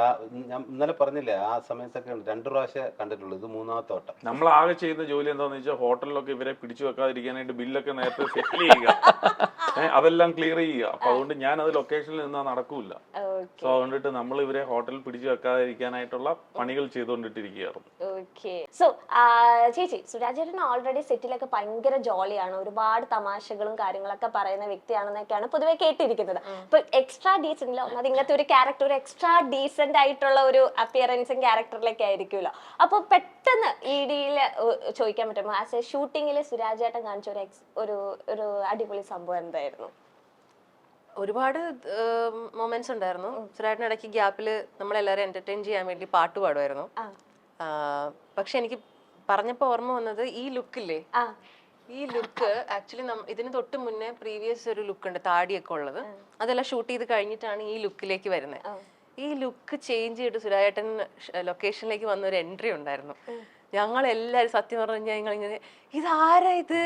ഞാൻ ഇന്നലെ പറഞ്ഞില്ലേ, ആ സമയത്തൊക്കെ 2 പ്രാവശ്യം കണ്ടിട്ടുള്ളൂ, ഇത് 3ാമത്തെ വട്ടം. നമ്മൾ ആകെ ചെയ്യുന്ന ജോലി എന്താന്ന് വെച്ചാൽ ഹോട്ടലിലൊക്കെ ഇവരെ പിടിച്ചു വെക്കാതിരിക്കാനായിട്ട് ബില്ലൊക്കെ നേരത്തെ സെറ്റിൽ ചെയ്യുക, അതെല്ലാം ക്ലിയർ ചെയ്യുക. അപ്പൊ അതുകൊണ്ട് ഞാൻ അത് ലൊക്കേഷനിൽ നിന്നാ നടക്കൂല. സോ അതുകൊണ്ടിട്ട് നമ്മൾ ഇവരെ ഹോട്ടലിൽ പിടിച്ചു വെക്കാതിരിക്കാനായിട്ടുള്ള പണികൾ ചെയ്തുകൊണ്ടിട്ടിരിക്കുകയായിരുന്നു. സോ ചേച്ചി, സുരാജേട്ടൻ ഓൾറെഡി സെറ്റിലൊക്കെ ഭയങ്കര ജോളിയാണ്, ഒരുപാട് തമാശകളും കാര്യങ്ങളൊക്കെ പറയുന്ന വ്യക്തിയാണെന്നൊക്കെയാണ് പൊതുവെ കേട്ടിരിക്കുന്നത്. അപ്പൊ എക്സ്ട്രാ ഡീസെന്റ് ഒന്നത് ഇങ്ങനത്തെ ഒരു ക്യാരക്ടർ, ഒരു എക്സ്ട്രാ ഡീസെന്റ് ആയിട്ടുള്ള ഒരു അപ്പിയറൻസും ക്യാരക്ടറിലൊക്കെ ആയിരിക്കുമല്ലോ. അപ്പൊ പെട്ടെന്ന് ഇഡിയിൽ ചോദിക്കാൻ പറ്റുമോ, ആസ് എ ഷൂട്ടിങ്ങില് സുരാജേട്ടൻ കാണിച്ച ഒരു അടിപൊളി സംഭവം എന്തായിരുന്നു? ഒരുപാട് മൊമെന്റ്സ് ഉണ്ടായിരുന്നു. സുരാജേട്ടൻ ഇടയ്ക്ക് ഗ്യാപ്പിൽ നമ്മളെല്ലാവരും എന്റർടൈൻ ചെയ്യാൻ വേണ്ടി പാട്ട് പാടുമായിരുന്നു. പക്ഷെ എനിക്ക് പറഞ്ഞപ്പോ ഓർമ്മ വന്നത് ഈ ലുക്കില്ലേ, ഈ ലുക്ക് ആക്ച്വലി ഇതിന് തൊട്ട് മുന്നേ പ്രീവിയസ് ഒരു ലുക്ക് ഉണ്ട് താടിയൊക്കെ ഉള്ളത്, അതെല്ലാം ഷൂട്ട് ചെയ്ത് കഴിഞ്ഞിട്ടാണ് ഈ ലുക്കിലേക്ക് വരുന്നത്. ഈ ലുക്ക് ചേഞ്ച് ചെയ്തിട്ട് സുരാജേട്ടൻ ലൊക്കേഷനിലേക്ക് വന്ന ഒരു എൻട്രി ഉണ്ടായിരുന്നു. ഞങ്ങളെല്ലാവരും സത്യം പറഞ്ഞു കഴിഞ്ഞാൽ ഞങ്ങളിങ്ങനെ ഇതാരാ ഇത്,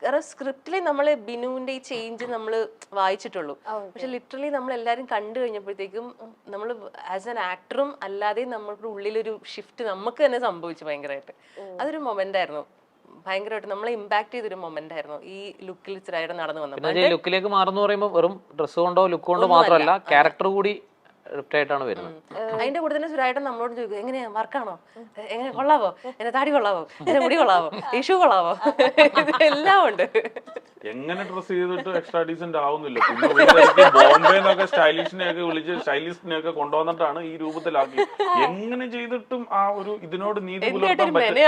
കാരണം സ്ക്രിപ്റ്റിൽ നമ്മൾ ബിനുവിന്റെ ഈ ചേഞ്ച് നമ്മൾ വായിച്ചിട്ടുള്ളൂ. പക്ഷെ ലിറ്ററലി നമ്മൾ എല്ലാവരും കണ്ടു കഴിഞ്ഞപ്പോഴത്തേക്കും നമ്മൾ ആസ് ആൻ ആക്ടറും അല്ലാതെയും നമ്മളുടെ ഉള്ളിലൊരു ഷിഫ്റ്റ് നമുക്ക് തന്നെ സംഭവിച്ചു ഭയങ്കരമായിട്ട്. അതൊരു മൊമെന്റ് ആയിരുന്നു, ഭയങ്കരമായിട്ട് നമ്മളെ ഇമ്പാക്ട് ചെയ്തൊരു മൊമെന്റ് ആയിരുന്നു ഈ ലുക്കിൽ ഇച്ചിരി നടന്നു വന്നത്. ലുക്കിലേക്ക് മാറുന്നു പറയുമ്പോൾ വെറും ഡ്രസ്സ് കൊണ്ടോ ലുക്ക് കൊണ്ടോ മാത്രമല്ല, ക്യാരക്ടർ കൂടി ആയിട്ടാണ് വരുന്നത്. അതിന്റെ കൂടെ തന്നെ സുരാജേട്ടൻ നമ്മളോട് ചോദിക്കും എങ്ങനെയാ വർക്കാണോ, എങ്ങനെ കൊള്ളാവോ, എന്റെ താടി കൊള്ളാവോ, എന്റെ മുടി കൊള്ളാവോ, ഇഷ്യൂ കൊള്ളാവോ, എല്ലാം ഉണ്ട്. എങ്ങനെ ഡ്രസ് ചെയ്തിട്ട് എക്സ്ട്രാ ഡീസന്റ് ആവുന്നില്ല. പിന്നെ ബോംബെ എന്നൊക്കെ സ്റ്റൈലിഷിനെയൊക്കെ വിളിച്ച് സ്റ്റൈലിസ്റ്റിനെയൊക്കെ കൊണ്ടുവന്നിട്ടാണ് ഈ രൂപത്തിലാക്കി. എങ്ങനെ ചെയ്തിട്ടും ആ ഒരു ഇതിനോട് നീതി പുലർത്താൻ പറ്റില്ല,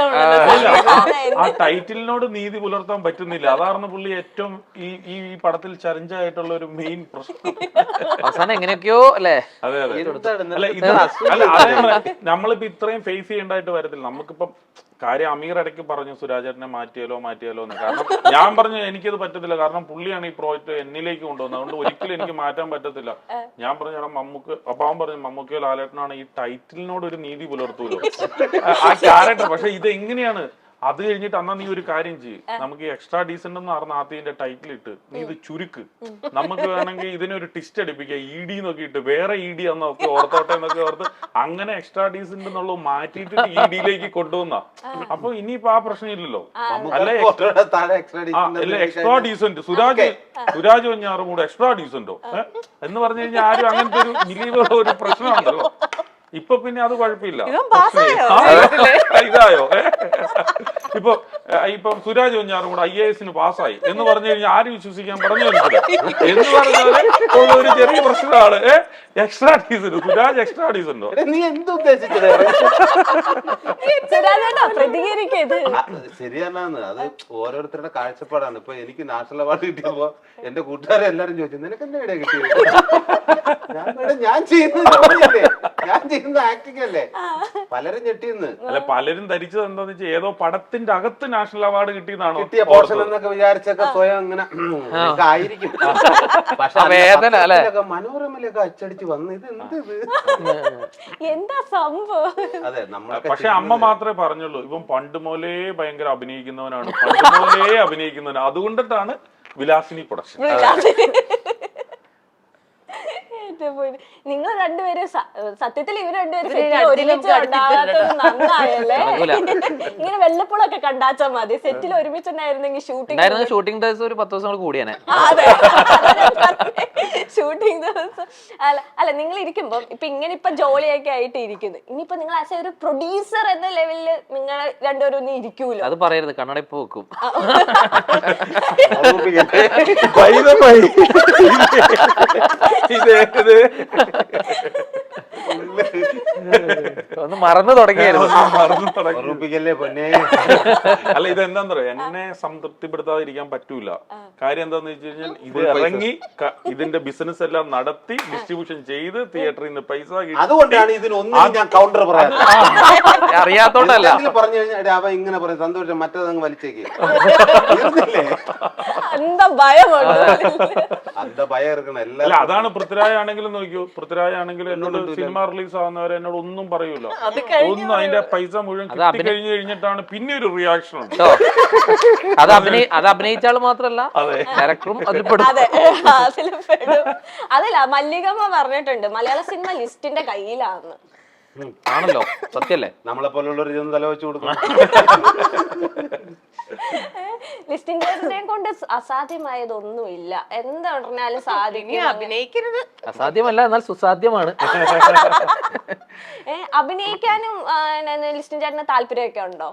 ആ ടൈറ്റിലിനോട് നീതി പുലർത്താൻ പറ്റുന്നില്ല. അതാണ് പുള്ളി ഏറ്റവും ഈ പടത്തിൽ ചലഞ്ചായിട്ടുള്ള ഒരു മെയിൻ പ്രശ്നം. അവസാനം എങ്ങനെയൊക്കെയോ അല്ലേ. അതെ അതെ. അല്ല ഇത് നമ്മളിപ്പോ ഇത്രയും ഫേസ് ചെയ്യേണ്ടതായിട്ട് വരത്തില്ല. നമുക്കിപ്പം കാര്യം അമീർ ഇടയ്ക്ക് പറഞ്ഞു സുരാജേട്ടനെ മാറ്റിയാലോ എന്ന്. കാരണം ഞാൻ പറഞ്ഞു എനിക്കത് പറ്റത്തില്ല, കാരണം പുള്ളിയാണ് ഈ പ്രോജക്റ്റ് എന്നിലേക്ക് കൊണ്ടുവന്നത്, അതുകൊണ്ട് ഒരിക്കലും എനിക്ക് മാറ്റാൻ പറ്റത്തില്ല. ഞാൻ പറഞ്ഞു ചേട്ടാ മമ്മൂക്ക്, അപ്പൊ അവൻ പറഞ്ഞു മമ്മൂക്കയോ ലാലേട്ടനാണ് ഈ ടൈറ്റിലിനോട് ഒരു നീതി പുലർത്തൂലോ ആ ക്യാരക്ടർ. പക്ഷെ ഇത് എങ്ങനെയാണ് അത് കഴിഞ്ഞിട്ട് അന്നാ നീ ഒരു കാര്യം ചെയ്യും, നമുക്ക് ഈ എക്സ്ട്രാ ഡീസന്റ് എന്ന് പറഞ്ഞ ആദ്യത്തിന്റെ ടൈറ്റിൽ ഇട്ട് നീ ഇത് ചുരുക്ക്, നമുക്ക് വേണമെങ്കിൽ ഇതിനൊരു ടിസ്റ്റ് അടിപ്പിക്കുക, ED എന്നൊക്കെ ഇട്ട് വേറെ ED എന്നൊക്കെ ഓർത്തോട്ടെ എന്നൊക്കെ ഓർത്ത് അങ്ങനെ എക്സ്ട്രാ ഡീസന്റ് എന്നുള്ളത് മാറ്റിയിട്ട് ED-യിലേക്ക് കൊണ്ടുവന്ന. അപ്പൊ ഇനിയിപ്പോ ആ പ്രശ്നം ഇല്ലല്ലോ. അല്ല എക്സ്ട്രാ ഡീസന്റ് സുരാജ് വഞ്ഞാറും കൂടെ എക്സ്ട്രാ ഡീസന്റോ എന്ന് പറഞ്ഞു കഴിഞ്ഞാൽ ആരും അങ്ങനത്തെ ഒരു നിലവിലുള്ള ഒരു പ്രശ്നമുണ്ടല്ലോ. ഇപ്പൊ പിന്നെ അത് കുഴപ്പമില്ല. ഇതായോ ഇപ്പൊ സുരാജ് വഞ്ഞാറും കൂടെ IAS പാസ്സായി എന്ന് പറഞ്ഞു കഴിഞ്ഞാൽ ആരും വിശ്വസിക്കാൻ പറഞ്ഞു എന്ന് പറഞ്ഞാല് ഉള്ള ഒരു ചെറിയ പ്രശ്നമാണ്. എക്സ്ട്രാ ഡീസന്റ് സുരാജ് എക്സ്ട്രാ ഡീസന്റോ? നീ എന്തുദ്ദേശിച്ചത്? ശരിയാണ്, അത് ഓരോരുത്തരുടെ കാഴ്ചപ്പാടാണ്. ഇപ്പൊ എനിക്ക് നാഷണൽ അവാർഡ് കിട്ടിയപ്പോ എന്റെ കൂട്ടുകാരെ എല്ലാരും ചോദിച്ചു നിനക്ക് എന്താ ഇവിടെ കിട്ടിയത്? ഞാൻ ചെയ്യുന്ന ആക്ടിങ് അല്ലേ. പലരും ഞെട്ടിയെന്ന്. അല്ല പലരും ധരിച്ചത് എന്താന്ന് വെച്ചാൽ ഏതോ പടത്തിന്റെ അകത്ത് നാഷണൽ അവാർഡ് കിട്ടിയതാണോ കിട്ടിയ പോർഷൻ എന്നൊക്കെ വിചാരിച്ചൊക്കെ സ്വയം അങ്ങനെ ആയിരിക്കും. പക്ഷെ മനോരമയിലൊക്കെ അച്ചടിച്ച് വന്ന് ഇത് എന്താ സംഭവം? അതെ. പക്ഷെ അമ്മ മാത്രമേ പറഞ്ഞുള്ളൂ ഇവൻ പണ്ട് മുതലേ ഭയങ്കര അഭിനയിക്കുന്നവനാണ്, അതുകൊണ്ടിട്ടാണ് വിലാസിനി പ്രൊഡക്ഷൻ. നിങ്ങൾ രണ്ടുപേരും സത്യത്തിൽ ഇവർ രണ്ടുപേരും ഒരുമിച്ച് ഉണ്ടാകാത്തത് നന്നായല്ലേ. ഇങ്ങനെ വെള്ളപ്പുളൊക്കെ കണ്ടാച്ചാ മതി. സെറ്റിൽ ഒരുമിച്ചുണ്ടായിരുന്നെങ്കിൽ ഷൂട്ടിംഗ് ദിവസം ഒരു 10 ദിവസം കൂടിയാണ്. അതെ ഷൂട്ടിംഗ് ദിവസം അല്ല നിങ്ങൾ ഇരിക്കുമ്പോ ഇപ്പൊ ജോലിയൊക്കെ ആയിട്ട് ഇരിക്കുന്നു. ഇനിയിപ്പോ നിങ്ങൾ ആസ് ഒരു പ്രൊഡ്യൂസർ എന്ന ലെവലില് നിങ്ങൾ രണ്ടുപേരും ഒന്നും ഇരിക്കൂല. അത് പറയരുത്, കണ്ണട ഇപ്പൊ വെക്കും. ഒന്ന് മറന്നു തുടങ്ങിയായിരുന്നു. അല്ല ഇതെന്താ പറയാ, എന്നെ സംതൃപ്തിപ്പെടുത്താതിരിക്കാൻ പറ്റൂല. കാര്യം എന്താന്ന് വെച്ച് കഴിഞ്ഞാൽ ഇത് ഇറങ്ങി ഇതിന്റെ ബിസിനസ് എല്ലാം നടത്തി ഡിസ്ട്രിബ്യൂഷൻ ചെയ്ത് തിയേറ്ററിൽ നിന്ന് പൈസ കിട്ടി. അതുകൊണ്ടാണ് ഇതിനൊന്നും ഞാൻ കൗണ്ടർ പറയാൻ അറിയാത്തോണ്ടല്ല. പറഞ്ഞു കഴിഞ്ഞാൽ അവ ഇങ്ങനെ പറയും സന്തോഷം മറ്റേതങ്ങ് വലിച്ചേക്ക്. എന്താ ഭയമുണ്ട്? എന്താ ഭയം ഇറക്കണം എല്ലാം. അല്ല അതാണ് പൃഥ്വിരാജ് ആണെങ്കിലും നോക്കിയോ, പൃഥ്വിരാജ് ആണെങ്കിലും എന്നോട് സിനിമ റിലീസ് ആവുന്നവരെ എന്നോട് ഒന്നും പറയൂല. ഒന്നും അതിന്റെ പൈസ മുഴുവൻ കിട്ടി കഴിഞ്ഞു കഴിഞ്ഞിട്ടാണ് പിന്നെ ഒരു റിയാക്ഷൻ ഉണ്ട്. അത് അഭിനയിച്ചാൾ മാത്രല്ല ഡയറക്ടറും അതിൽ പെടും. അതല്ല മല്ലികമ്മ പറഞ്ഞിട്ടുണ്ട് മലയാള സിനിമ ലിസ്റ്റിന്റെ കയ്യിലാണെന്ന്. ആണല്ലോ, സത്യല്ലേ? നമ്മളെ പോലുള്ളവർ ഇതൊന്നും തല വെച്ച് കൊടുക്കും. ലിസ്റ്റിന്റെ കൊണ്ട് അസാധ്യമായതൊന്നുമില്ല. എന്ത് പറഞ്ഞാലും സാധിക്കും. അഭിനയിക്കരുത് അസാധ്യമല്ല, എന്നാൽ സുസാധ്യമാണ്. അഭിനയിക്കാനും ലിസ്റ്റിൻ ചേട്ടന് താല്പര്യമൊക്കെ ഉണ്ടോ?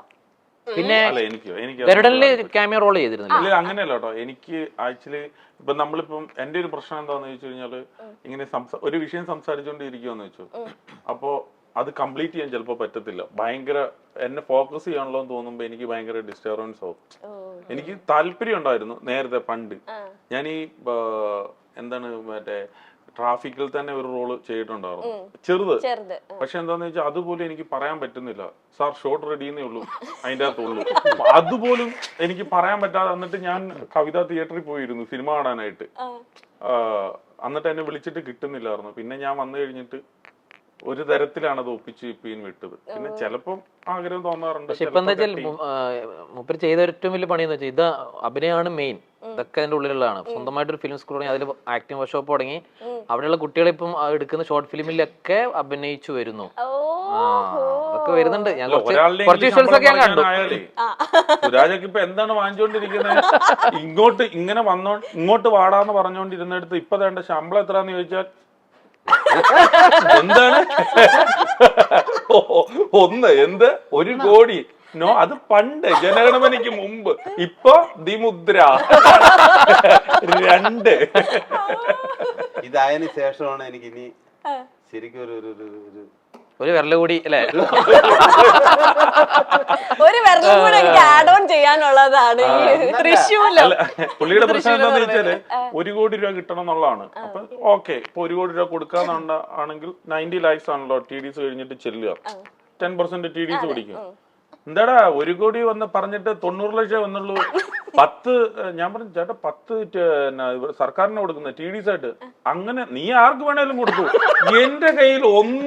പിന്നെ ഗരുഡനില് ക്യാമിയോ റോൾ ചെയ്തിരുന്നില്ല. അങ്ങനെയല്ല കേട്ടോ. എനിക്ക് ആക്ച്വലി ഇപ്പൊ നമ്മളിപ്പം എന്റെ ഒരു പ്രശ്നം എന്താന്ന് വെച്ച് കഴിഞ്ഞാല് ഇങ്ങനെ ഒരു വിഷയം സംസാരിച്ചോണ്ടിരിക്കുവാന്ന് വെച്ചു, അപ്പോ അത് കംപ്ലീറ്റ് ചെയ്യാൻ ചിലപ്പോ പറ്റത്തില്ല. ഭയങ്കര എന്നെ ഫോക്കസ് ചെയ്യാണല്ലോ എന്ന് തോന്നുമ്പോ എനിക്ക് ഭയങ്കര ഡിസ്റ്റർബൻസ് ആവും. എനിക്ക് താല്പര്യം ഉണ്ടായിരുന്നു നേരത്തെ പണ്ട്. ഞാൻ ഈ എന്താണ് മറ്റേ ട്രാഫിക്കിൽ തന്നെ ഒരു റോള് ചെയ്തിട്ടുണ്ടായിരുന്നു, ചെറുത്. പക്ഷെ എന്താന്ന് വെച്ചാൽ അതുപോലും എനിക്ക് പറയാൻ പറ്റുന്നില്ല. സാർ ഷോട്ട് റെഡിന്നേ ഉള്ളൂ അതിൻ്റെ അകത്തുള്ളൂ. അതുപോലും എനിക്ക് പറയാൻ പറ്റാതെ എന്നിട്ട് ഞാൻ കവിത തിയേറ്ററിൽ പോയിരുന്നു സിനിമ കാണാനായിട്ട്. എന്നിട്ട് എന്നെ വിളിച്ചിട്ട് കിട്ടുന്നില്ലായിരുന്നു. പിന്നെ ഞാൻ വന്നു കഴിഞ്ഞിട്ട് ഒരു തരത്തിലാണ് അത് ഒപ്പിച്ച് ഇപ്പീൻ വിട്ടത്. പിന്നെ ചിലപ്പം ആഗ്രഹം തോന്നാറുണ്ട്. പക്ഷെ ഇപ്പൊ എന്താ വെച്ചാൽ മൂപ്പര് ചെയ്ത ഏറ്റവും വലിയ പണി എന്ന് വെച്ചാൽ ഇത് അഭിനയമാണ് മെയിൻ, ഇതൊക്കെ അതിന്റെ ഉള്ളിലുള്ളതാണ്. സ്വന്തമായിട്ടൊരു ഫിലിം സ്കൂൾ തുടങ്ങി, അതിൽ ആക്ടിംഗ് വർക്ക്ഷോപ്പ് തുടങ്ങി, അവിടെയുള്ള കുട്ടികളെ ഇപ്പം എടുക്കുന്ന ഷോർട്ട് ഫിലിമിലൊക്കെ അഭിനയിച്ചു വരുന്നു. അതൊക്കെ വരുന്നുണ്ട്. ഞാൻ കുറച്ച് വിഷ്വൽസ് ഒക്കെ ഞാൻ കണ്ടു. സുരാജൊക്കെ ഇപ്പൊ എന്താണ് വാങ്ങിച്ചോണ്ടിരിക്കുന്നത്? ഇങ്ങോട്ട് ഇങ്ങനെ ഇങ്ങോട്ട് വാടാന്ന് പറഞ്ഞോണ്ടിരുന്നെടുത്ത് ഇപ്പൊ വേണ്ട ശമ്പളം എത്രയാന്ന് ചോദിച്ചാൽ എന്താണ് എന്ത് 1 കോടി? നോ, അത് പണ്ട് ജനഗണമനയ്ക്ക് മുമ്പ്. ഇപ്പൊ ദിമുദ്ര 2. ഇതായതിനു ശേഷമാണ് എനിക്ക് ഇനി ശരിക്കും ഒരു വിരല് കൂടി അല്ലേ, ഒരു വിരലും കൂടെ എനിക്ക് ആഡ് ഓൺ ചെയ്യാനുള്ളതാണ് ഈ തൃശ്ശൂല. പുള്ളിയുടെ പ്രശ്നം എന്താന്ന് വെച്ചാല് 1 കോടി രൂപ കിട്ടണം എന്നുള്ളതാണ്. അപ്പൊ ഓക്കെ, ഇപ്പൊ 1 കോടി രൂപ കൊടുക്കാന്നാണെങ്കിൽ 90 lakhs ആണല്ലോ TDS കഴിഞ്ഞിട്ട് ചെല്ലുക. 10% TDS പിടിക്കും. എന്താടാ 1 കോടി വന്ന് പറഞ്ഞിട്ട് 90 ലക്ഷം വന്നുള്ളൂ. 10 ഞാൻ പറഞ്ഞു ചേട്ടാ 10 സർക്കാരിന് കൊടുക്കുന്ന TDS ആയിട്ട്. അങ്ങനെ നീ ആർക്ക് വേണേലും കൊടുത്തു, എന്റെ കയ്യിൽ 1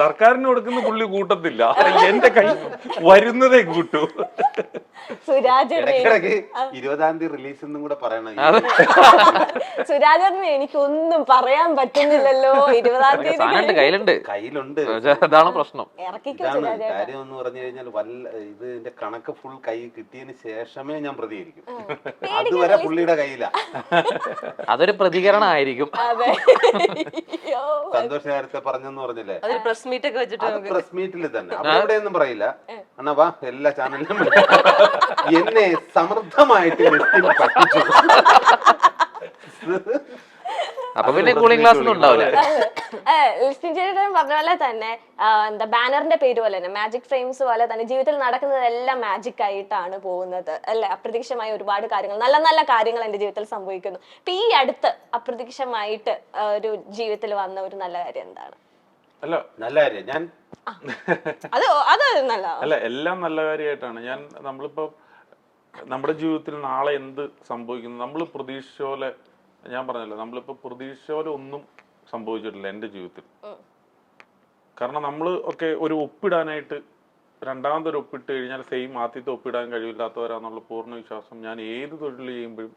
സർക്കാരിന് കൊടുക്കുന്ന പുള്ളി കൂട്ടത്തില്ല, എന്റെ കൈ വരുന്നതേ കൂട്ടു. ഇടയ്ക്കിടയ്ക്ക് 20-ാം തീയതി റിലീസ് എന്നും കൂടെ പറയണം. സുരാജേട്ടന് എനിക്കൊന്നും പറയാൻ പറ്റുന്നില്ലല്ലോ. 20-ാം തീയതി കയ്യിലുണ്ട്. അതാണ് പ്രശ്നം. ഇതാണ് കാര്യം എന്ന് പറഞ്ഞു കഴിഞ്ഞാൽ ഇതിന്റെ കണക്ക് ഫുൾ കൈ കിട്ടിയതിന് ശേഷമേ ഞാൻ പ്രതികരിക്കും. അതുവരെ പുള്ളിയുടെ കയ്യിലാ. അതൊരു പ്രതികരണമായിരിക്കും. സന്തോഷ് നേരത്തെ പറഞ്ഞെന്ന് പറഞ്ഞില്ലേ, പ്രസ് മീറ്റ് ഒക്കെ വെച്ചിട്ട് പ്രസ് മീറ്റിൽ തന്നെ അവിടെ ഒന്നും പറയില്ല. അണ്ണാ വാ, എല്ലാ ചാനലിലും എന്നെ സമൃദ്ധമായിട്ട് പറ്റിച്ചു. അപ്പൊ പിന്നെ കൂളിംഗ് ക്ലാസ് ഒന്നും ഉണ്ടാവില്ല. പറഞ്ഞ പോലെ തന്നെ എന്താ ബാനറിന്റെ പേര് പോലെ തന്നെ മാജിക് ഫ്രെയിംസ് പോലെ തന്നെ ജീവിതത്തിൽ നടക്കുന്നതെല്ലാം മാജിക് ആയിട്ടാണ് പോകുന്നത് അല്ലെ. അപ്രതീക്ഷിതമായ ഒരുപാട് കാര്യങ്ങൾ, നല്ല നല്ല കാര്യങ്ങൾ എന്റെ ജീവിതത്തിൽ സംഭവിക്കുന്നു. ഇപ്പൊ ഈ അടുത്ത് അപ്രതീക്ഷിതമായിട്ട് ഒരു ജീവിതത്തിൽ വന്ന ഒരു നല്ല കാര്യം എന്താണ്? അല്ല നല്ല കാര്യം ഞാൻ അല്ല എല്ലാം നല്ല കാര്യമായിട്ടാണ്. നമ്മളിപ്പോ നമ്മുടെ ജീവിതത്തിൽ നാളെ എന്ത് സംഭവിക്കുന്നു നമ്മൾ പ്രതീക്ഷിച്ച പോലെ, ഞാൻ പറഞ്ഞല്ലോ, നമ്മളിപ്പോ പ്രതീക്ഷിച്ച പോലെ ഒന്നും സംഭവിച്ചിട്ടില്ല എന്റെ ജീവിതത്തിൽ. കാരണം നമ്മൾ ഒക്കെ ഒരു ഒപ്പിടാനായിട്ട് രണ്ടാമതൊരു ഒപ്പിട്ട് കഴിഞ്ഞാൽ സെയിം ആദ്യത്തെ ഒപ്പിടാൻ കഴിവില്ലാത്തവരാന്നുള്ള പൂർണ്ണ വിശ്വാസം ഞാൻ ഏത് തൊഴിൽ ചെയ്യുമ്പോഴും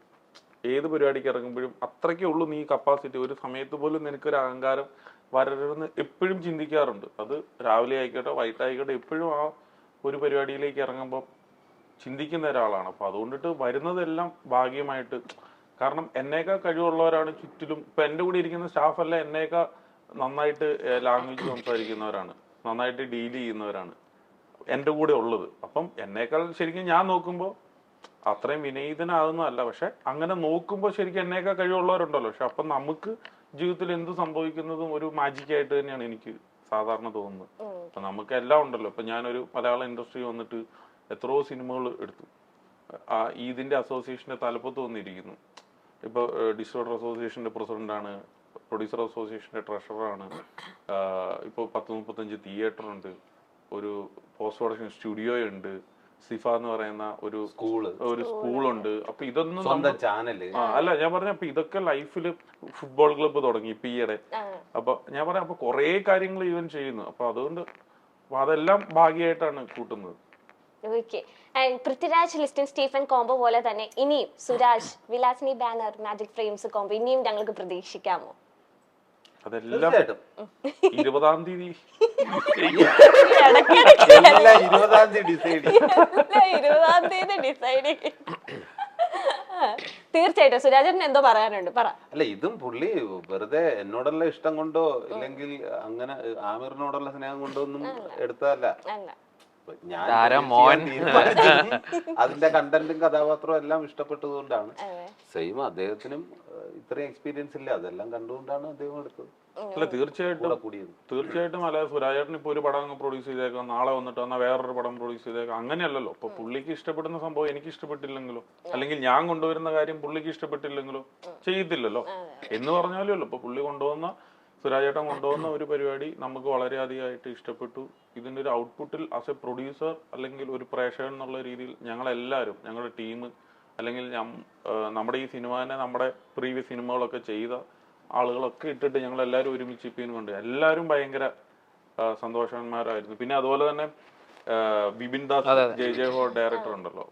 ഏത് പരിപാടിക്ക് ഇറങ്ങുമ്പോഴും അത്രയ്ക്കേ ഉള്ളൂ നീ കപ്പാസിറ്റി. ഒരു സമയത്ത് പോലും നിനക്കൊരു അഹങ്കാരം വരരുതെന്ന് എപ്പോഴും ചിന്തിക്കാറുണ്ട്. അത് രാവിലെ ആയിക്കോട്ടെ വൈകിട്ടായിക്കോട്ടെ എപ്പോഴും ആ ഒരു പരിപാടിയിലേക്ക് ഇറങ്ങുമ്പോൾ ചിന്തിക്കുന്ന ഒരാളാണ്. അപ്പൊ അതുകൊണ്ടിട്ട് വരുന്നതെല്ലാം ഭാഗ്യമായിട്ട്. കാരണം എന്നേക്കാൾ കഴിവുള്ളവരാണ് ചുറ്റിലും. ഇപ്പൊ എന്റെ കൂടെ ഇരിക്കുന്ന സ്റ്റാഫല്ല എന്നേക്കാൾ നന്നായിട്ട് ലാംഗ്വേജ് സംസാരിക്കുന്നവരാണ്, നന്നായിട്ട് ഡീൽ ചെയ്യുന്നവരാണ് എൻ്റെ കൂടെ ഉള്ളത്. അപ്പം എന്നേക്കാൾ ശരിക്കും ഞാൻ നോക്കുമ്പോൾ അത്രയും വിനീതനാകുന്നതല്ല, പക്ഷെ അങ്ങനെ നോക്കുമ്പോൾ ശരിക്കും എന്നേക്കാൾ കഴിവുള്ളവരുണ്ടല്ലോ. പക്ഷെ അപ്പം നമുക്ക് ജീവിതത്തിൽ എന്ത് സംഭവിക്കുന്നതും ഒരു മാജിക്കായിട്ട് തന്നെയാണ് എനിക്ക് സാധാരണ തോന്നുന്നത്. അപ്പൊ നമുക്ക് എല്ലാം ഉണ്ടല്ലോ. ഇപ്പൊ ഞാനൊരു മലയാള ഇൻഡസ്ട്രി വന്നിട്ട് എത്രയോ സിനിമകൾ എടുത്തു. ഇതിന്റെ അസോസിയേഷന്റെ തലപ്പത്ത് വന്നിരിക്കുന്നു. ഇപ്പോൾ ഡിസോർഡർ അസോസിയേഷന്റെ പ്രസിഡന്റാണ്, പ്രൊഡ്യൂസർ അസോസിയേഷന്റെ ട്രഷററാണ്. ഇപ്പോൾ 10-35 തിയേറ്റർ ഉണ്ട്, ഒരു പോസ്റ്റ് പ്രൊഡക്ഷൻ സ്റ്റുഡിയോ ഉണ്ട്, സിഫ എന്ന് പറയുന്ന ഒരു സ്കൂളുണ്ട്. അപ്പൊ ഇതൊന്നും ചാനല് അല്ല ഞാൻ പറഞ്ഞ അപ്പൊ ഇതൊക്കെ ലൈഫില് ഫുട്ബോൾ ക്ലബ്ബ് തുടങ്ങി ഇപ്പൊ ഈയിടെ. അപ്പൊ ഞാൻ പറയാം അപ്പൊ കുറെ കാര്യങ്ങൾ ഇവൻ ചെയ്യുന്നു. അപ്പൊ അതുകൊണ്ട് അതെല്ലാം ഭാഗ്യമായിട്ടാണ് കൂട്ടുന്നത്. പൃഥ്വിരാജ് ലിസ്റ്റിൻ സ്റ്റീഫൻ കോംബോ പോലെ തന്നെ ഇനിയും Suraj Vilasini banner magic frames combo ഇനിയും ഞങ്ങൾക്ക് പ്രതീക്ഷിക്കാമോ? അതെല്ലാം 20-ാം തീയതി ഡിസൈഡ്. തീർച്ചയായിട്ടും സുരാജേട്ടൻ എന്തോ പറയാനുണ്ട്, പറ. അല്ല ഇതും പുള്ളി വെറുതെ എന്നോടുള്ള ഇഷ്ടം കൊണ്ടോ ഇല്ലെങ്കിൽ അങ്ങനെ ആമിറിനോടുള്ള സ്നേഹം കൊണ്ടോ ഒന്നും എടുത്തതല്ല. അതിന്റെ കണ്ടന്റും കഥാപാത്രവും എല്ലാം ഇഷ്ടപ്പെട്ടതുകൊണ്ടാണ്. സെയിം അദ്ദേഹത്തിനും ഇത്രയും എക്സ്പീരിയൻസ് ഇല്ല, അതെല്ലാം കണ്ടുകൊണ്ടാണ് അദ്ദേഹം എടുത്തത്. അല്ല തീർച്ചയായിട്ടും അല്ല സുരാജേട്ടൻ ഇപ്പൊ ഒരു പടം പ്രൊഡ്യൂസ് ചെയ്തേക്കാം, നാളെ വന്നിട്ട് വന്നാൽ വേറൊരു പടം പ്രൊഡ്യൂസ് ചെയ്തേക്കാം, അങ്ങനെയല്ലല്ലോ. ഇപ്പൊ പുള്ളിക്ക് ഇഷ്ടപ്പെടുന്ന സംഭവം എനിക്ക് ഇഷ്ടപ്പെട്ടില്ലെങ്കിലോ, അല്ലെങ്കിൽ ഞാൻ കൊണ്ടുവരുന്ന കാര്യം പുള്ളിക്ക് ഇഷ്ടപ്പെട്ടില്ലെങ്കിലോ ചെയ്യത്തില്ലല്ലോ എന്ന് പറഞ്ഞാലും. ഇപ്പൊ പുള്ളി കൊണ്ടുവന്ന സുരാജേട്ടൻ കൊണ്ടുവന്ന ഒരു പരിപാടി നമുക്ക് വളരെയധികമായിട്ട് ഇഷ്ടപ്പെട്ടു. ഇതിന്റെ ഒരു ഔട്ട്പുട്ടിൽ ആസ് എ പ്രൊഡ്യൂസർ അല്ലെങ്കിൽ ഒരു പ്രേക്ഷകൻ എന്നുള്ള രീതിയിൽ ഞങ്ങളെല്ലാവരും, ഞങ്ങളുടെ ടീം അല്ലെങ്കിൽ നമ്മുടെ ഈ സിനിമ തന്നെ നമ്മുടെ പ്രീവിയസ് സിനിമകളൊക്കെ ചെയ്ത ആളുകളൊക്കെ ഇട്ടിട്ട് ഞങ്ങൾ എല്ലാവരും ഒരുമിച്ച് ഇപ്പം കണ്ടു. എല്ലാവരും ഭയങ്കര സന്തോഷവാന്മാരായിരുന്നു. പിന്നെ അതുപോലെ തന്നെ ബിപിൻ ദാസ് ജയ് ഹോ ഡയറക്ടർ ഉണ്ടല്ലോ,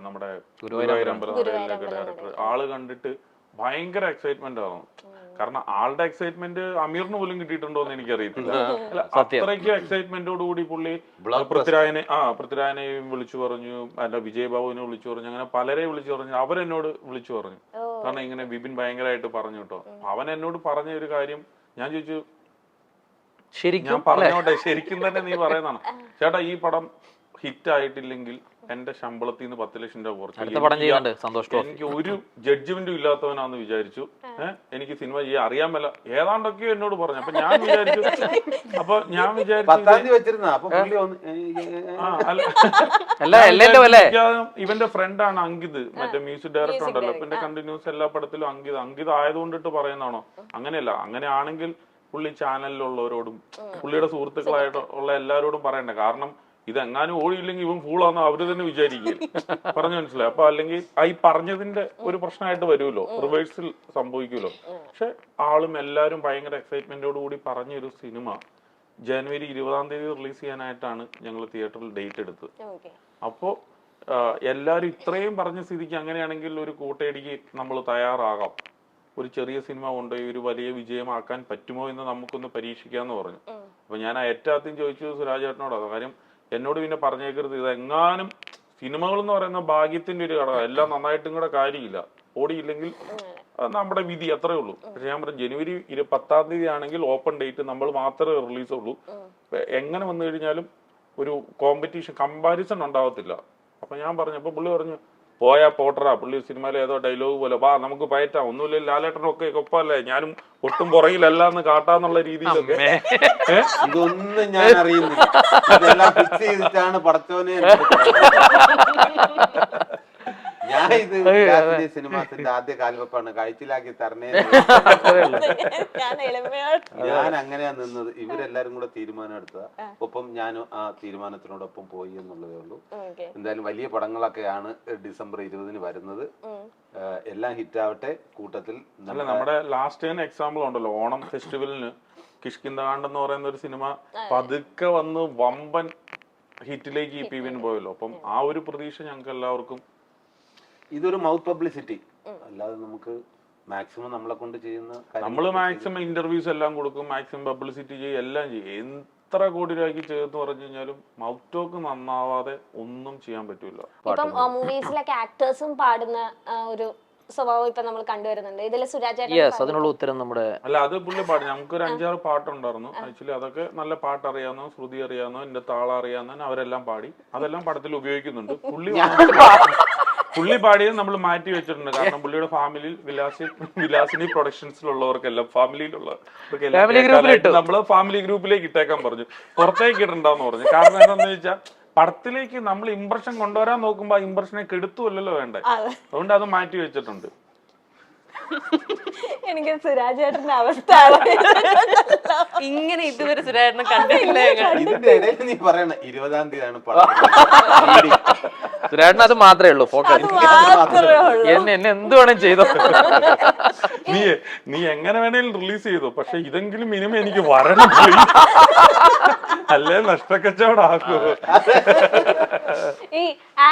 നമ്മുടെ ഗുരുവായൂരമ്പലത്തിലൊക്കെ ഡയറക്ടർ, ആള് കണ്ടിട്ട് ഭയങ്കര എക്സൈറ്റ്മെന്റ് ആവും. കാരണം ആളുടെ എക്സൈറ്റ്മെന്റ് അമീറിന് പോലും കിട്ടിയിട്ടുണ്ടോ എന്ന് എനിക്കറിയത്തില്ല. അത്രയ്ക്കും എക്സൈറ്റ്മെന്റോട് കൂടി പുള്ളി പൃഥ്വിരാജിനെയും വിളിച്ചു പറഞ്ഞു, അല്ല വിജയ് ബാബുവിനെ വിളിച്ചു പറഞ്ഞു, അങ്ങനെ പലരെയും വിളിച്ചു പറഞ്ഞു. അവരെന്നോട് വിളിച്ചു പറഞ്ഞു, കാരണം ഇങ്ങനെ ബിപിൻ ഭയങ്കരമായിട്ട് പറഞ്ഞു കേട്ടോ. അവൻ എന്നോട് പറഞ്ഞ ഒരു കാര്യം ഞാൻ ചോദിച്ചു, ഞാൻ പറഞ്ഞോട്ടെ ശരിക്കും തന്നെ നീ പറയുന്നതാണ് ചേട്ടാ, ഈ പടം ഹിറ്റ് ആയിട്ടില്ലെങ്കിൽ എന്റെ ശമ്പളത്തിൽ നിന്ന് 10 ലക്ഷം രൂപ കുറച്ച്, എനിക്ക് ഒരു ജഡ്ജ്മെന്റും ഇല്ലാത്തവനാന്ന് വിചാരിച്ചു. എനിക്ക് സിനിമ ചെയ്യാൻ അറിയാൻ മേല ഏതാണ്ടൊക്കെയോ എന്നോട് പറഞ്ഞു. അപ്പൊ ഞാൻ വിചാരിച്ചു ഇവന്റെ ഫ്രണ്ടാണ് അങ്കിത്, മറ്റേ മ്യൂസിക് ഡയറക്ടർ ഉണ്ടല്ലോ, ഇപ്പൊ കണ്ടിന്യൂസ് എല്ലാ പടത്തിലും അങ്കിത് ആയതുകൊണ്ടിട്ട് പറയുന്നതാണോ? അങ്ങനെയല്ല. അങ്ങനെയാണെങ്കിൽ പുള്ളി ചാനലിലുള്ളവരോടും പുള്ളിയുടെ സുഹൃത്തുക്കളായിട്ടുള്ള എല്ലാവരോടും പറയണ്ടേ. കാരണം ഇതെങ്ങാനും ഓടിയില്ലെങ്കിൽ ഇവൻ ഫൂളാന്ന് അവര് തന്നെ വിചാരിക്കും. പറഞ്ഞു മനസ്സിലായി? അപ്പൊ അല്ലെങ്കിൽ ഈ പറഞ്ഞതിന്റെ ഒരു പ്രശ്നമായിട്ട് വരുമല്ലോ, റിവേഴ്സിൽ സംഭവിക്കുമല്ലോ. പക്ഷെ ആളും എല്ലാരും ഭയങ്കര എക്സൈറ്റ്മെന്റോട് കൂടി പറഞ്ഞൊരു സിനിമ ജനുവരി 20-ാം തീയതി റിലീസ് ചെയ്യാനായിട്ടാണ് ഞങ്ങൾ തിയേറ്ററിൽ ഡേറ്റ് എടുത്തത്. അപ്പോ എല്ലാരും ഇത്രയും പറഞ്ഞ സ്ഥിതിക്ക് അങ്ങനെയാണെങ്കിൽ ഒരു കൂട്ടയടിക്ക് നമ്മൾ തയ്യാറാകാം. ഒരു ചെറിയ സിനിമ കൊണ്ടുപോയി ഒരു വലിയ വിജയമാക്കാൻ പറ്റുമോ എന്ന് നമുക്കൊന്ന് പരീക്ഷിക്കാന്ന് പറഞ്ഞു. അപ്പൊ ഞാൻ ഏറ്റവും ആദ്യം ചോദിച്ചത് സുരാജ് ചേട്ടനോടാണ്. കാര്യം എന്നോട് പിന്നെ പറഞ്ഞേക്കരുത്, ഇതെങ്ങാനും സിനിമകൾ എന്ന് പറയുന്ന ഭാഗ്യത്തിന്റെ ഒരു ഘടകം, എല്ലാം നന്നായിട്ടും കൂടെ കാര്യമില്ല, ഓടിയില്ലെങ്കിൽ നമ്മുടെ വിധി, അത്രേ ഉള്ളൂ. പക്ഷെ ഞാൻ പറഞ്ഞു ജനുവരി 10-ാം തീയതി ആണെങ്കിൽ ഓപ്പൺ ഡേറ്റ്, നമ്മൾ മാത്രമേ റിലീസ് ഉള്ളൂ. എങ്ങനെ വന്നു കഴിഞ്ഞാലും ഒരു കമ്പാരിസൺ ഉണ്ടാവത്തില്ല. അപ്പൊ ഞാൻ പറഞ്ഞു, അപ്പൊ പുള്ളി പറഞ്ഞു പോയാ പോട്ടറാ, പുള്ളി സിനിമയിലെ ഏതോ ഡയലോഗ് പോലെ, വാ നമുക്ക് പയറ്റാം, ഒന്നുമില്ല ലാലേട്ടനൊക്കെ ഒപ്പല്ലേ, ഞാനും ഒട്ടും പുറകിലല്ല എന്ന് കാട്ടാന്നുള്ള രീതിയിലൊക്കെ. ഇതൊന്നും ഞാൻ അറിയുന്നില്ല, ഇതെല്ലാം ഫിക്സ് ചെയ്തിട്ടാണ് പടച്ചോനെ. ഞാൻ ഇത് സിനിമാസിന്റെ ആദ്യ കാൽവെപ്പാണ്, കഴിച്ചിലാക്കി തരണേ. ഞാൻ അങ്ങനെയാ നിന്നത്. ഇവരെല്ലാരും കൂടെ തീരുമാനം എടുത്തതാ. ഒപ്പം ഞാനും ആ തീരുമാനത്തിനോടൊപ്പം പോയി എന്നുള്ളതേ ഉള്ളൂ. എന്തായാലും വലിയ പടങ്ങളൊക്കെയാണ് ഡിസംബർ 20-ന് വരുന്നത്. എല്ലാം ഹിറ്റ് ആവട്ടെ. കൂട്ടത്തിൽ നമ്മുടെ ലാസ്റ്റ് എക്സാമ്പിൾ ഉണ്ടല്ലോ, ഓണം ഫെസ്റ്റിവലിന് കിഷ്കിന്ദകാണ്ട് എന്ന് പറയുന്ന ഒരു സിനിമ പതുക്കെ വന്ന് വമ്പൻ ഹിറ്റിലേക്ക് ഈ PVN പോയല്ലോ. അപ്പം ആ ഒരു പ്രതീക്ഷ ഞങ്ങൾക്ക് എല്ലാവർക്കും. ഇതൊരു മൗത്ത് പബ്ലിസിറ്റി, അല്ലാതെ നമുക്ക് മാക്സിമം നമ്മളെ കൊണ്ട് ചെയ്യുന്ന, നമ്മള് മാക്സിമം ഇന്റർവ്യൂസ് എല്ലാം കൊടുക്കും, മാക്സിമം പബ്ലിസിറ്റി ചെയ്യും, എല്ലാം ചെയ്യും. എത്ര കോടി രൂപയ്ക്ക് ചെയ്തെന്ന് പറഞ്ഞു കഴിഞ്ഞാലും മൗത്ത് ടോക്ക് നന്നാവാതെ ഒന്നും ചെയ്യാൻ പറ്റൂല. ഇപ്പം മൂവീസിലൊക്കെ ആക്ടേഴ്സും പാടുന്ന ഒരു സ്വഭാവം ഇപ്പൊ നമ്മൾ കണ്ടുവരുന്നുണ്ട്. ഇതില് സുരാജ് അതിനുള്ള ഉത്തരം നമ്മുടെ അല്ല, അത് പുള്ളി പാടി. നമുക്കൊരു 5-6 പാട്ടുണ്ടായിരുന്നു ആക്ച്വലി. അതൊക്കെ നല്ല പാട്ട് അറിയാവുന്ന, ശ്രുതി അറിയാവുന്ന, എന്റെ താളം അറിയാവുന്ന അവരെല്ലാം പാടി. അതെല്ലാം പടത്തിൽ ഉപയോഗിക്കുന്നുണ്ട്. പുള്ളി പാടിയത് നമ്മൾ മാറ്റി വെച്ചിട്ടുണ്ട്. കാരണം പുള്ളിയുടെ ഫാമിലിയിൽ വിലാസിനി പ്രൊഡക്ഷൻസിലുള്ളവർക്കെല്ലാം, ഫാമിലിയിലുള്ളവർക്കെല്ലാം നമ്മള് ഫാമിലി ഗ്രൂപ്പിലേക്ക് ഇട്ടേക്കാൻ പറഞ്ഞു, പുറത്തേക്ക് ഇടണ്ടെന്ന് പറഞ്ഞു. കാരണം എന്താണെന്ന് വെച്ചാൽ പടത്തിലേക്ക് നമ്മൾ ഇംപ്രഷൻ കൊണ്ടുവരാൻ നോക്കുമ്പോ ആ ഇംപ്രഷനെ കെടുത്തുമല്ലോ വേണ്ടേ, അതുകൊണ്ട് അത് മാറ്റി വെച്ചിട്ടുണ്ട്. എനിക്ക് സുരാജ് ചേട്ടന്റെ അവസ്ഥ ഇങ്ങനെ ഇതുവരെ സുരാജേട്ടനെ കണ്ടിട്ടില്ല. ഇതിന്റെ ഇടയിൽ നീ പറയണ 20-ാം തീയതിയാണ് പടം. സുരാജേട്ടൻ അത് മാത്രമേ ഉള്ളൂ ഫോക്കസ്. എന്നെ എന്ത് വേണേലും ചെയ്തോ, നീ എങ്ങനെ വേണേലും റിലീസ് ചെയ്തോ, പക്ഷെ ഇതെങ്കിലും മിനിമം എനിക്ക് വരണം, അല്ലേ നഷ്ടക്കച്ചവടാക്കോ. ഈ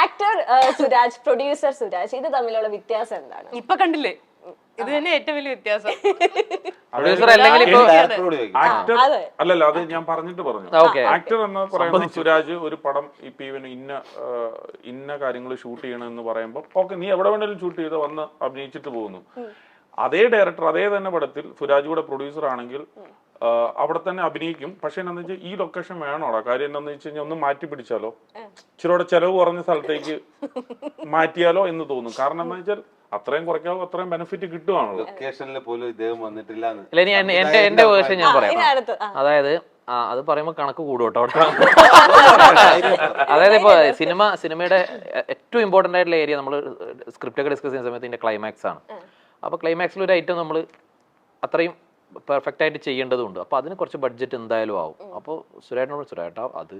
ആക്ടർ സുരാജ്, പ്രൊഡ്യൂസർ സുരാജ്, ഇത് തമ്മിലുള്ള വ്യത്യാസം എന്താണ്? ഇപ്പൊ കണ്ടില്ലേ, ഇത് തന്നെ ഏറ്റവും വലിയ വ്യത്യാസം. അല്ലല്ല, അത് ഞാൻ പറഞ്ഞിട്ട് പറഞ്ഞു. ആക്ടർ എന്ന് പറയുന്ന സുരാജ് ഒരു പടം ഇപ്പൊ ഇവന് ഇന്ന കാര്യങ്ങൾ ഷൂട്ട് ചെയ്യണമെന്ന് പറയുമ്പോ ഓക്കെ, നീ എവിടെ വേണേലും ഷൂട്ട് ചെയ്ത് വന്ന് അഭിനയിച്ചിട്ട് പോകുന്നു. അതേ ഡയറക്ടർ അതേ തന്നെ പടത്തിൽ സുരാജ് കൂടെ പ്രൊഡ്യൂസർ ആണെങ്കിൽ അവിടെ തന്നെ അഭിനയിക്കും. പക്ഷെ എന്താന്ന് വെച്ചാൽ ഈ ലൊക്കേഷൻ വേണോടാ, കാര്യം എന്താന്ന് വെച്ച് കഴിഞ്ഞാൽ ഒന്ന് മാറ്റി പിടിച്ചാലോ, ഇച്ചിരിയോടെ ചെലവ് കുറഞ്ഞ സ്ഥലത്തേക്ക് മാറ്റിയാലോ എന്ന് തോന്നും. കാരണം എന്താ വെച്ചാൽ അത്രയും കുറയ്ക്കാവോ അത്രയും ബെനിഫിറ്റ് കിട്ടുവാണല്ലോ. ലൊക്കേഷനിൽ പോലും ഇദ്ദേഹം വന്നിട്ടില്ല. എന്റെ വേർഷൻ ഞാൻ പറയാം. അതായത് അത് പറയുമ്പോ കണക്ക് കൂടും കേട്ടോ. അതായത് ഇപ്പൊ സിനിമയുടെ ഏറ്റവും ഇമ്പോർട്ടന്റ് ആയിട്ടുള്ള ഏരിയ നമ്മൾ സ്ക്രിപ്റ്റ് ഒക്കെ ഡിസ്കസ് ചെയ്യുന്ന സമയത്ത് ഇതിന്റെ ക്ലൈമാക്സ് ആണ്. അപ്പൊ ക്ലൈമാക്സിൽ ഒരു ഐറ്റം നമ്മൾ അത്രയും പെർഫെക്റ്റ് ആയിട്ട് ചെയ്യേണ്ടതുണ്ട്. അപ്പൊ അതിന് കുറച്ച് ബഡ്ജറ്റ് എന്തായാലും ആവും. അപ്പോൾ സുരേട്ടനോട് അത്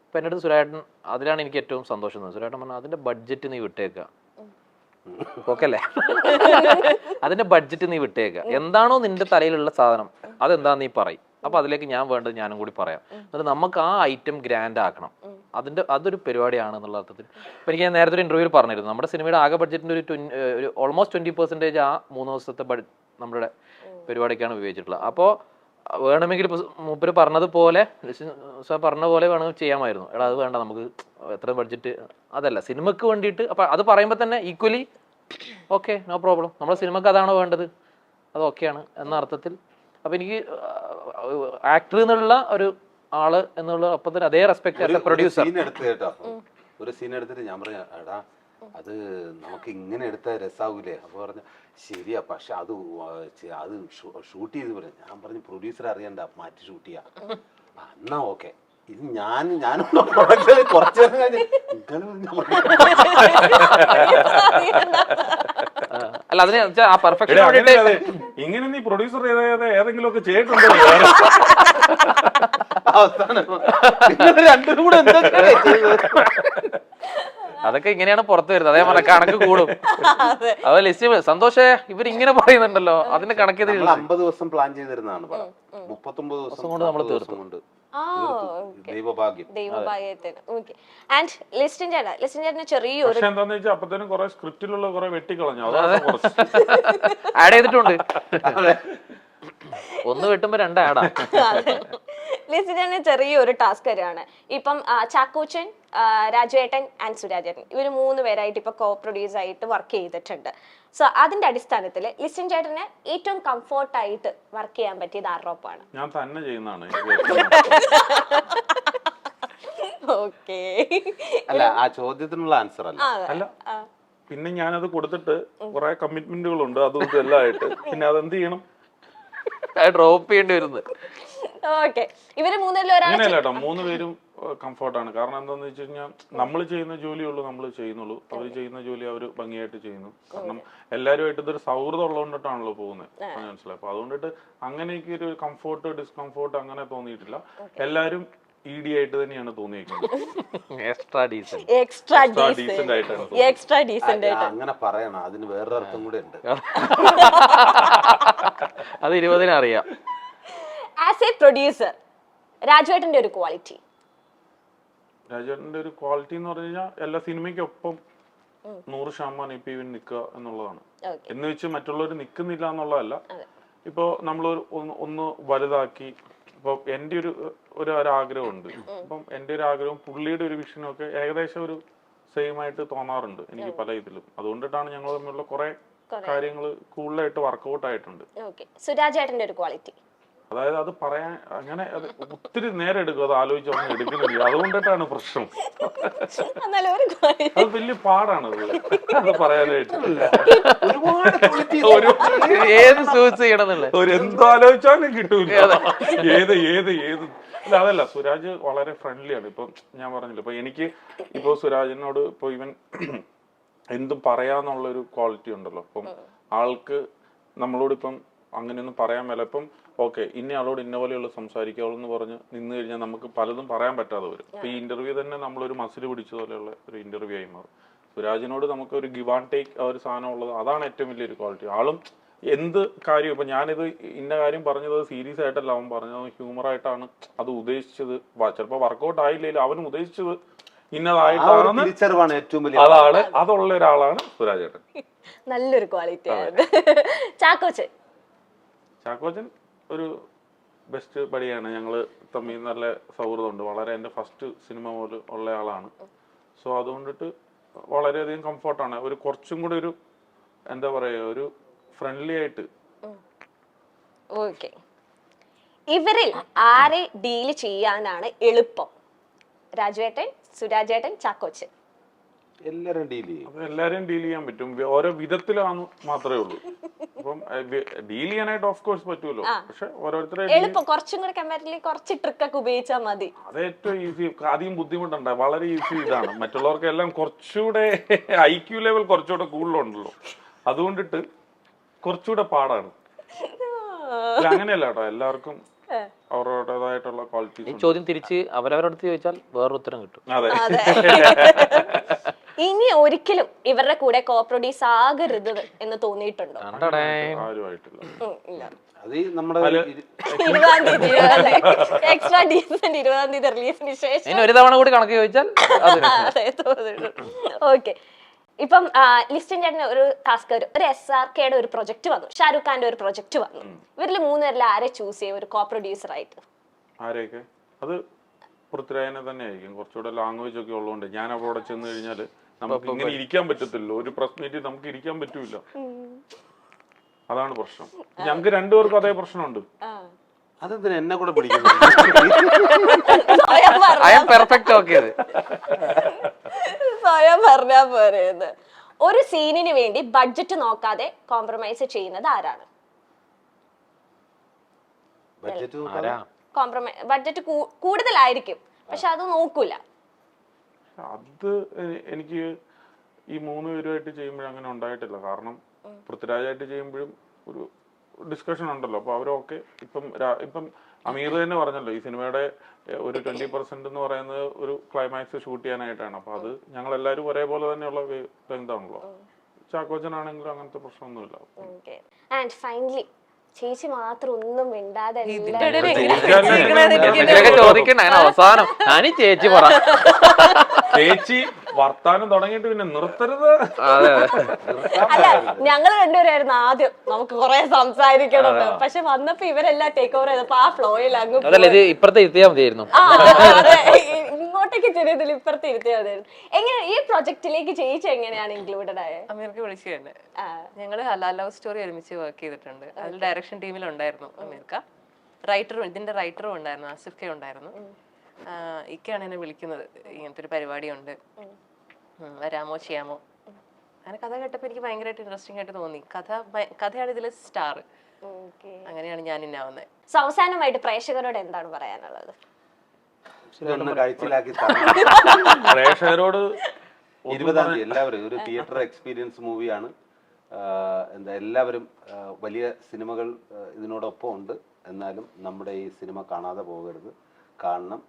ഇപ്പൊ എൻ്റെ അടുത്ത് സുരേട്ടൻ അതിലാണ് എനിക്ക് ഏറ്റവും സന്തോഷം. സുരേട്ടൻ പറഞ്ഞാൽ അതിന്റെ ബഡ്ജറ്റ് നീ വിട്ടേക്കുക, ഓക്കെ അല്ലേ? അതിന്റെ ബഡ്ജറ്റ് നീ വിട്ടേക്കുക. എന്താണോ നിന്റെ തലയിലുള്ള സാധനം അതെന്താന്ന് നീ പറയും. അപ്പൊ അതിലേക്ക് ഞാൻ വേണ്ടത് ഞാനും കൂടി പറയാം. എന്നിട്ട് നമുക്ക് ആ ഐറ്റം ഗ്രാൻഡ് ആക്കണം. അതൊരു പരിപാടിയാണ് എന്നുള്ള അർത്ഥത്തിൽ. ഇപ്പൊ എനിക്ക് നേരത്തെ ഒരു ഇന്റർവ്യൂവിൽ പറഞ്ഞിരുന്നു, നമ്മുടെ സിനിമയുടെ ആകെ ബഡ്ജറ്റിന്റെ ഒരു ഓൾമോസ്റ്റ് 20% ആ 3 ദിവസത്തെ നമ്മുടെ പരിപാടിക്കാണ് ഉപയോഗിച്ചിട്ടുള്ളത്. അപ്പോൾ വേണമെങ്കിൽ ഇപ്പൊ മൂപ്പര് പറഞ്ഞതുപോലെ പറഞ്ഞ പോലെ വേണമെങ്കിൽ ചെയ്യാമായിരുന്നു. എടാ അത് വേണ്ട, നമുക്ക് എത്ര ബഡ്ജറ്റ് അതല്ല, സിനിമക്ക് വേണ്ടിയിട്ട്. അപ്പൊ അത് പറയുമ്പോൾ തന്നെ ഈക്വലി ഓക്കെ, നോ പ്രോബ്ലം, നമ്മുടെ സിനിമക്ക് അതാണോ വേണ്ടത്, അത് ഓക്കെയാണ് എന്ന അർത്ഥത്തിൽ. അപ്പൊ എനിക്ക് ആക്ടർ എന്നുള്ള ഒരു ആള് എന്നുള്ള ഒപ്പം തന്നെ അതേ റെസ്പെക്ട് ആസ് എ പ്രൊഡ്യൂസർ. ഒരു സീൻ എടുത്തിട്ട് ഞാൻ പറഞ്ഞ, എടാ അത് നമുക്ക് ഇങ്ങനെ എടുത്താൽ രസാവൂലേ? അപ്പൊ പറഞ്ഞ ശരിയാ, പക്ഷെ അത് ഷൂട്ട് ചെയ്ത് പറയാം. ഞാൻ പറഞ്ഞു പ്രൊഡ്യൂസർ അറിയണ്ട, മാറ്റി ഷൂട്ട് ചെയ്യാം. എന്നാ ഓക്കെ. ഇത് ഞാനും കുറച്ച് അല്ല, അതിന് ആ പെർഫെക്ഷൻ ഇങ്ങനെ നീ പ്രൊഡ്യൂസർ ഏതെങ്കിലും ഒക്കെ ചെയ്തിട്ടുണ്ടോ? രണ്ടും കൂടെ അതൊക്കെ ഇങ്ങനെയാണ് പുറത്തു വരുന്നത്. അതേ പറഞ്ഞ കണക്ക് കൂടും. അത് ലിസ്റ്റ് സന്തോഷേ ഇവരിങ്ങനെ പറയുന്നുണ്ടല്ലോ, അതിന്റെ കണക്ക് 50 ദിവസം പ്ലാൻ ചെയ്തിരുന്നതാണ്. 39 ദിവസം കൊണ്ട് നമ്മൾ തീർത്തുകൊണ്ട് ദൈവഭാഗ്യത്തിന്. ഓക്കെ. ആൻഡ് ലിസ്റ്റിൻ ചേട്ടന് ചെറിയൊരു പക്ഷെ എന്താന്ന് വെച്ചാൽ അപ്പത്തേനും കുറെ സ്ക്രിപ്റ്റിലുള്ള കുറെ വെട്ടിക്കളഞ്ഞു. ആഡ് ചെയ്തിട്ടുണ്ട്. ഒന്ന് വെട്ടുമ്പോ 2 ആഡാ. ലിസ്റ്റിന് ചെറിയൊരു ടാസ്ക് വരെയാണ്. ഇപ്പം ചാക്കോച്ചൻ, രാജുവേട്ടൻ ആൻഡ് സുരാജേട്ടൻ ഇവര് 3 പേരായിട്ട് ഇപ്പൊ കോ പ്രൊഡ്യൂസ് ആയിട്ട് വർക്ക് ചെയ്തിട്ടുണ്ട്. സോ അതിന്റെ അടിസ്ഥാനത്തിൽ ലിസ്റ്റിൻ ചേട്ടന് ഏറ്റവും കംഫോർട്ടായിട്ട് വർക്ക് ചെയ്യാൻ പറ്റിയത് ആരോപ്പാണ്? ഞാൻ തന്നെ ചെയ്യുന്നതാണ്. ഓക്കെ. അല്ല, ആ ചോദ്യത്തിനുള്ള ആൻസർ അല്ല. പിന്നെ ഞാനത് കൊടുത്തിട്ട് കുറെ കമ്മിറ്റ്മെന്റുകളുണ്ട്, അതും ഇതെല്ലാം ആയിട്ട്. പിന്നെ അതെന്ത് ചെയ്യണം? ഡ്രോപ്പ് ചെയ്യേണ്ടി വരുന്നത്. ഓക്കെ. ഇവര് 3 അങ്ങനെയല്ല കേട്ടോ, 3 പേരും കംഫർട്ടാണ്. കാരണം എന്താന്ന് വെച്ച് കഴിഞ്ഞാൽ നമ്മൾ ചെയ്യുന്ന ജോലിയുള്ളൂ നമ്മൾ ചെയ്യുന്നുള്ളൂ, അവർ ചെയ്യുന്ന ജോലി അവർ ഭംഗിയായിട്ട് ചെയ്യുന്നു. കാരണം എല്ലാവരുമായിട്ട് ഇതൊരു സൗഹൃദം ഉള്ളതുകൊണ്ടിട്ടാണല്ലോ പോകുന്നത്, മനസ്സിലായി. അപ്പൊ അതുകൊണ്ടിട്ട് അങ്ങനെയൊക്കെ ഒരു കംഫോർട്ട് ഡിസ്കംഫോർട്ട് അങ്ങനെ തോന്നിയിട്ടില്ല. എല്ലാരും ED ആയിട്ട് തന്നെയാണ് തോന്നിയിരിക്കുന്നത്. എക്സ്ട്രാ ഡീസന്റ് അങ്ങനെ പറയണം, അതിന് വേറൊരു അർത്ഥം കൂടെ ഉണ്ട്. അത് 20-ന് അറിയാം. ആസ് എ പ്രൊഡ്യൂസർ രാജുവേട്ടന്റെ ഒരു ക്വാളിറ്റി രാജുവേട്ടന്റെ ഒരു ക്വാളിറ്റി എന്ന് പറഞ്ഞു കഴിഞ്ഞാൽ എല്ലാ സിനിമയ്ക്കൊപ്പം 100% ഇപ്പൊ ഇവൻ നിൽക്കുക എന്നുള്ളതാണ്. എന്ന് വെച്ച് മറ്റുള്ളവർ നിൽക്കുന്നില്ല എന്നുള്ളതല്ല. ഇപ്പൊ നമ്മൾ ഒന്ന് വലുതാക്കി, ഇപ്പൊ എന്റെ ഒരു ആഗ്രഹമുണ്ട്. അപ്പം എന്റെ ഒരു ആഗ്രഹവും പുള്ളിയുടെ ഒരു വിഷനും ഒക്കെ ഏകദേശം ഒരു സെയിം ആയിട്ട് തോന്നാറുണ്ട് എനിക്ക് പല ഇതിലും. അതുകൊണ്ടിട്ടാണ് ഞങ്ങൾ തമ്മിലുള്ള കുറെ കാര്യങ്ങൾ കൂടുതലായിട്ട് വർക്ക്ഔട്ട് ആയിട്ടുണ്ട്. സുരാജേട്ടന്റെ ഒരു ക്വാളിറ്റി, അതായത് അത് പറയാൻ അങ്ങനെ ഒത്തിരി നേരം എടുക്കും, അത് ആലോചിച്ചൊന്നും എടുക്കുന്നില്ല. അതുകൊണ്ടിട്ടാണ് പ്രശ്നം. അത് വലിയ പാടാണ് അത് പറയാനായിട്ട്. ഒരു എന്തോ ആലോചിച്ചാലും കിട്ടൂല. ഏത് അല്ല, അതല്ല, സുരാജ് വളരെ ഫ്രണ്ട്ലിയാണ്. ഇപ്പം ഞാൻ പറഞ്ഞില്ല, ഇപ്പൊ എനിക്ക് ഇപ്പൊ സുരാജിനോട് ഇപ്പൊ ഇവൻ എന്തും പറയാന്നുള്ളൊരു ക്വാളിറ്റി ഉണ്ടല്ലോ. അപ്പം ആൾക്ക് നമ്മളോടിപ്പം അങ്ങനെയൊന്നും പറയാൻ മേല. ഇപ്പം ഓക്കെ, ഇന്ന ആളോട് ഇന്ന പോലെയുള്ള സംസാരിക്കാവുള്ളൂ എന്ന് പറഞ്ഞ് നിന്ന് കഴിഞ്ഞാൽ നമുക്ക് പലതും പറയാൻ പറ്റാതെ വരും. ഇപ്പൊ ഈ ഇന്റർവ്യൂ തന്നെ നമ്മളൊരു മസിൽ പിടിച്ചതുപോലെയുള്ള ഒരു ഇന്റർവ്യൂ ആയി മാറും. സുരാജിനോട് നമുക്ക് ഒരു ഗിവ് ആൻഡ് ടേക്ക് ആ ഒരു സാധനം ഉള്ളത്, അതാണ് ഏറ്റവും വലിയൊരു ക്വാളിറ്റി. ആളും എന്ത് കാര്യം, ഇപ്പൊ ഞാനിത് ഇന്ന കാര്യം പറഞ്ഞത് സീരിയസ് ആയിട്ടല്ല അവൻ പറഞ്ഞത്, ഹ്യൂമറായിട്ടാണ് അത് ഉദ്ദേശിച്ചത്. ചിലപ്പോ വർക്കൗട്ട് ആയില്ലെങ്കിൽ അവൻ ഉദ്ദേശിച്ചത് ഇന്നതായിട്ടാണ്. അതാണ്, അതുള്ള ഒരാളാണ് സുരാജേട്ടൻ. നല്ലൊരു ക്വാളിറ്റി. ചാക്കോച്ചൻ ഒരു ബെസ്റ്റ് ബഡിയാണ്. ഞങ്ങള് തമ്മിൽ നല്ല സൗഹൃദമുണ്ട്. വളരെ എൻ്റെ ഫസ്റ്റ് സിനിമ പോലെ ഉള്ള ആളാണ്. സോ അതുകൊണ്ടിട്ട് വളരെയധികം കംഫർട്ടാണ്. ഒരു കുറച്ചും കൂടി ഒരു എന്താ പറയാ, ഒരു ഫ്രണ്ട്ലി ആയിട്ട്. ഓക്കെ. ഇവരിൽ ആരെ ഡീൽ ചെയ്യാനാണ് എളുപ്പം? രാജുവേട്ടൻ, സുരാജേട്ടൻ, ചാക്കോച്ചൻ? എല്ലാരും ഡീൽ ചെയ്യാൻ പറ്റും, ഓരോ വിധത്തിലാണ് മാത്രമേ ഉള്ളൂ. അപ്പം ഡീൽ ചെയ്യാനായിട്ട് ഓഫ് കോഴ്സ് പറ്റുമല്ലോ. പക്ഷെ ഓരോരുത്തരെ കുറച്ചും കൂടെ കമ്പാരിറ്റീവ്ലി കുറച്ച് ട്രിക്കൊക്കെ ഉപയോഗിച്ചാൽ മതി. അത് ഏറ്റവും ഈസി. അധികം ബുദ്ധിമുട്ടുണ്ട്, വളരെ ഈസി ഇതാണ്. മറ്റുള്ളവർക്കെല്ലാം കുറച്ചുകൂടെ IQ ലെവൽ കുറച്ചുകൂടെ കൂടുതലുണ്ടല്ലോ. അതുകൊണ്ടിട്ട് കുറച്ചുകൂടെ പാടാണ്. അങ്ങനെയല്ല കേട്ടോ, എല്ലാവർക്കും അവരുടേതായിട്ടുള്ള ക്വാളിറ്റി. ചോദ്യം തിരിച്ച് അവരവരുടെ അടുത്ത് ചോദിച്ചാൽ വേറൊരു ഉത്തരം കിട്ടും. അതെ. ഇനി ഒരിക്കലും ഇവരുടെ കൂടെ കോ പ്രൊഡ്യൂസ് ആകരുത് എന്ന് തോന്നിയിട്ടുണ്ടോ? ആരുമായിട്ടില്ല. ഇല്ല. അത് ഈ നമ്മുടെ 20-ാം തീയതി എക്സ്ട്രാ ഡീസന്റ് 20-ാം തീയതി റിലീസിന് ശേഷം ഇനി ഒരു തവണ കൂടി കണക്ക് ചോദിച്ചാൽ അതെ തോന്നുന്നു. ഓക്കെ, ഇപ്പം ലിസ്റ്റിൻ ചേട്ടന് ഒരു ടാസ്ക് ഒരു SRKയുടെ ഒരു പ്രൊജക്ട് വന്നു, ഷാരൂഖ് ഖാന്റെ ഒരു പ്രൊജക്ട് വന്നു. ഇവരിൽ 3 പേരിൽ ആരെ ചൂസ് ചെയ്യും ഒരു കോ പ്രൊഡ്യൂസർ ആയിട്ട്? ആരെയൊക്കെ? അത് പൃഥ്വിരാജിനെ തന്നെ ആയിരിക്കും. കുറച്ചുകൂടെ ലാംഗ്വേജ് ഒക്കെ ഉള്ളതുകൊണ്ട് ഞാൻ അവിടെ ചെന്ന് കഴിഞ്ഞാല് നമുക്ക് ഇങ്ങനെ ഇരിക്കാൻ പറ്റത്തില്ല. ഒരു പ്രസ് മീറ്റിൽ നമുക്ക് ഇരിക്കാൻ പറ്റൂല. അതാണ് പ്രശ്നം. ഞങ്ങൾക്ക് 2 പേർക്കും അതേ പ്രശ്നമുണ്ട്. അതെന്തിനാ എന്നെ കൂടെ പിടിക്കുന്നത്? I am perfect. ഓക്കെ, സ്വയം പറഞ്ഞാ പോരെന്ന്. ഒരു സീനിന് വേണ്ടി ബഡ്ജറ്റ് നോക്കാതെ കോംപ്രമൈസ് ചെയ്യുന്നത് ആരാണ്? ബഡ്ജറ്റ് കൂടുതലായിരിക്കും പക്ഷെ അത് നോക്കൂല. അത് എനിക്ക് ഈ 3 പേരുമായിട്ട് ചെയ്യുമ്പോഴും അങ്ങനെ ഉണ്ടായിട്ടില്ല. കാരണം പൃഥ്വിരാജായിട്ട് ചെയ്യുമ്പോഴും ഒരു ഡിസ്കഷൻ ഉണ്ടല്ലോ. അപ്പൊ അവരൊക്കെ ഇപ്പം അമീർ തന്നെ പറഞ്ഞല്ലോ, ഈ സിനിമയുടെ ഒരു 20% എന്ന് പറയുന്നത് ഒരു ക്ലൈമാക്സ് ഷൂട്ട് ചെയ്യാനായിട്ടാണ്. അപ്പൊ അത് ഞങ്ങൾ എല്ലാവരും ഒരേപോലെ തന്നെയുള്ള ബന്ധമാണല്ലോ. ചാക്കോച്ചനാണെങ്കിലും അങ്ങനത്തെ പ്രശ്നമൊന്നുമില്ല. ആൻഡ് ഫൈനലി ചേച്ചി മാത്രം ഒന്നും മിണ്ടാതെ ചോദിക്കണ്ട അവസാനം ഞാനീ ചേച്ചി പറ. ചേച്ചി വർത്താനം തുടങ്ങിയിട്ട് പിന്നെ നിർത്തരുത്. അല്ല, ഞങ്ങൾ രണ്ടുപേരായിരുന്നു ആദ്യം നമുക്ക് കുറെ സംസാരിക്കണം, പക്ഷെ വന്നപ്പോ ഇവരെല്ലാം ടേക്ക് ഓവർ ചെയ്തപ്പോ ആ ഫ്ലോയിൽ അങ്ങ് അതല്ല, ഇത് ഇപ്പുറത്തെ ഇരുത്തിയാ മതിയായിരുന്നു. ഇങ്ങോട്ടേക്ക് ചെറിയതിൽ ഇപ്പുറത്തെ ഇരുത്തിയാ മതിയായിരുന്നു. എങ്ങനെ ഈ പ്രൊജക്ടിലേക്ക് ചേച്ചി എങ്ങനെയാണ് ഇൻക്ലൂഡഡ് ആയത്? അമീർക്ക് വിളിച്ചു തന്നെ. ഞങ്ങള് ഹലാൽ ലവ് സ്റ്റോറി ഒരുമിച്ച് വർക്ക് ചെയ്തിട്ടുണ്ട്. അതിൽ ഡയറക്ഷൻ ടീമിലുണ്ടായിരുന്നു അമീർക്ക. ഇതിന്റെ റൈറ്ററും ഉണ്ടായിരുന്നു, ആസിഫ് കെ ഉണ്ടായിരുന്നു. ഇക്കയാണ് എന്നെ വിളിക്കുന്നത്, ഇങ്ങനത്തെ ഒരു പരിപാടിയുണ്ട്, വരാമോ ചെയ്യാമോ. അങ്ങനെ കഥ കേട്ടപ്പോൾ എനിക്ക് ഭയങ്കരമായിട്ട് ഇൻട്രസ്റ്റിംഗ് ആയിട്ട് തോന്നി. കഥയാണ് ഇതിൽ സ്റ്റാർ. അങ്ങനെയാണ് ഞാൻ ഇന്നാവുന്നത്. അവസാനമായിട്ട് പ്രേക്ഷകരോട് എന്താണ് പറയാനുള്ളത്? പ്രേക്ഷകരോട് 20-ാം തീയതി എല്ലാവരും ഒരു തിയേറ്റർ എക്സ്പീരിയൻസ് മൂവിയാണ്. എല്ലാവരും വലിയ സിനിമകൾ ഇതിനോടൊപ്പം ഉണ്ട്. എന്നാലും നമ്മുടെ ഈ സിനിമ കാണാതെ പോകരുത്. കാണണം.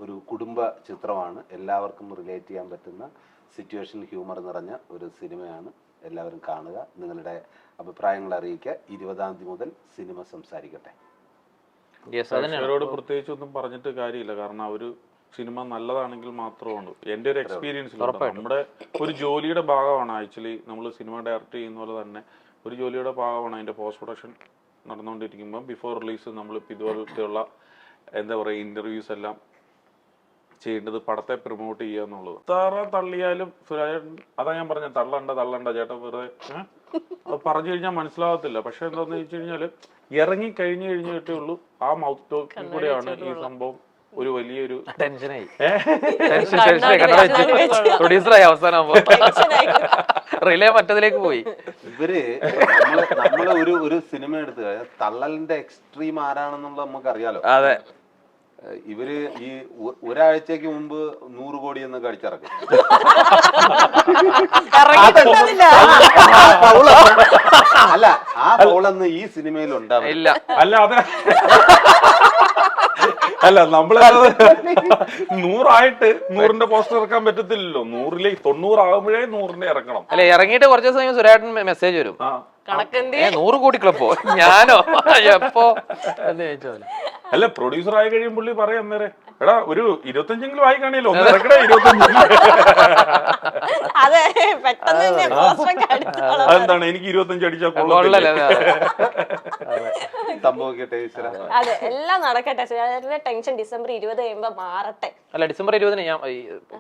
ഒരു കുടുംബ ചിത്രമാണ്. എല്ലാവർക്കും റിലേറ്റ് ചെയ്യാൻ പറ്റുന്ന സിറ്റുവേഷൻ ഹ്യൂമർ നിറഞ്ഞ ഒരു സിനിമയാണ്. എല്ലാവരും കാണുക, നിങ്ങളുടെ അഭിപ്രായങ്ങൾ അറിയിക്കുക. 20-ാം തീയതി മുതൽ സിനിമ സംസാരിക്കട്ടെ. പ്രേക്ഷകരോട് പ്രത്യേകിച്ച് ഒന്നും പറഞ്ഞിട്ട് കാര്യമില്ല. കാരണം ഒരു സിനിമ നല്ലതാണെങ്കിൽ മാത്രമാണ് എൻ്റെ ഒരു എക്സ്പീരിയൻസിൽ. നമ്മുടെ ഒരു ജോലിയുടെ ഭാഗമാണ് ആക്ച്വലി നമ്മൾ സിനിമ ഡയറക്റ്റ് ചെയ്യുന്ന പോലെ തന്നെ ഒരു ജോലിയുടെ ഭാഗമാണ് അതിന്റെ പോസ്റ്റ് പ്രൊഡക്ഷൻ നടന്നുകൊണ്ടിരിക്കുമ്പോൾ ബിഫോർ റിലീസ് നമ്മളിപ്പോൾ ഇതുപോലത്തെയുള്ള എന്താ പറയുക ഇന്റർവ്യൂസ് എല്ലാം ചെയ്യേണ്ടത് പടത്തെ പ്രൊമോട്ട് ചെയ്യുക എന്നുള്ളത്. തള്ളിയാലും സുരാജേട്ടൻ അതാ ഞാൻ പറഞ്ഞ തള്ളണ്ട ചേട്ടാ വെറുതെ അത് പറഞ്ഞു കഴിഞ്ഞാൽ മനസ്സിലാകത്തില്ല. പക്ഷെ എന്താന്ന് വെച്ച് കഴിഞ്ഞാല് ഇറങ്ങി കഴിഞ്ഞിട്ടേ ഉള്ളൂ. ആ മൗത്ത് ടോക്കിൽ കൂടെയാണ് ഈ സംഭവം ഒരു വലിയൊരു ടെൻഷനായി പ്രൊഡ്യൂസറായി അവസാനം റിലേ മറ്റതിലേക്ക് പോയി. ഇവര് നമ്മള് ഒരു സിനിമ എടുത്ത് തള്ളലിന്റെ എക്സ്ട്രീം ആരാണെന്നുള്ളത് നമുക്ക് അറിയാലോ. അതെ, ഇവര് ഈ ഒരാഴ്ചക്ക് മുമ്പ് 100 കോടി എന്നൊക്കെ അടിച്ചിറക്കും. അല്ല, ആ പൗളൊന്നും ഈ സിനിമയിൽ ഉണ്ടാവില്ല. അല്ല അതെ അല്ല നമ്മള് 100 100ന്റെ പോസ്റ്റർ ഇറക്കാൻ പറ്റത്തില്ലല്ലോ. 100 90 ആകുമ്പോഴേ 100ന്റെ ഇറക്കണം. അല്ലെ, ഇറങ്ങിയിട്ട് കുറച്ച് ദിവസം കഴിയുമ്പോൾ സുരേട്ടൻ മെസ്സേജ് വരും, 100 കോടി ക്ലബോ ഞാനോ എപ്പോ എന്ന് ചോദിച്ചാൽ. അല്ല, പ്രൊഡ്യൂസർ ആയി കഴിയും പുള്ളി പറയാം അന്നേരം എടാ ഒരു 25 ആയി കാണിയല്ലോ, ഒന്ന് ഇറക്കടാ 25. അതെ, പെട്ടെന്ന് അതെന്താണ് എനിക്ക് 25 അടിച്ചാൽ അതെ, എല്ലാം നടക്കട്ടെ. ടെൻഷൻ ഡിസംബർ 20 കഴിയുമ്പോ മാറട്ടെ. അല്ല, ഡിസംബർ 20 ഞാൻ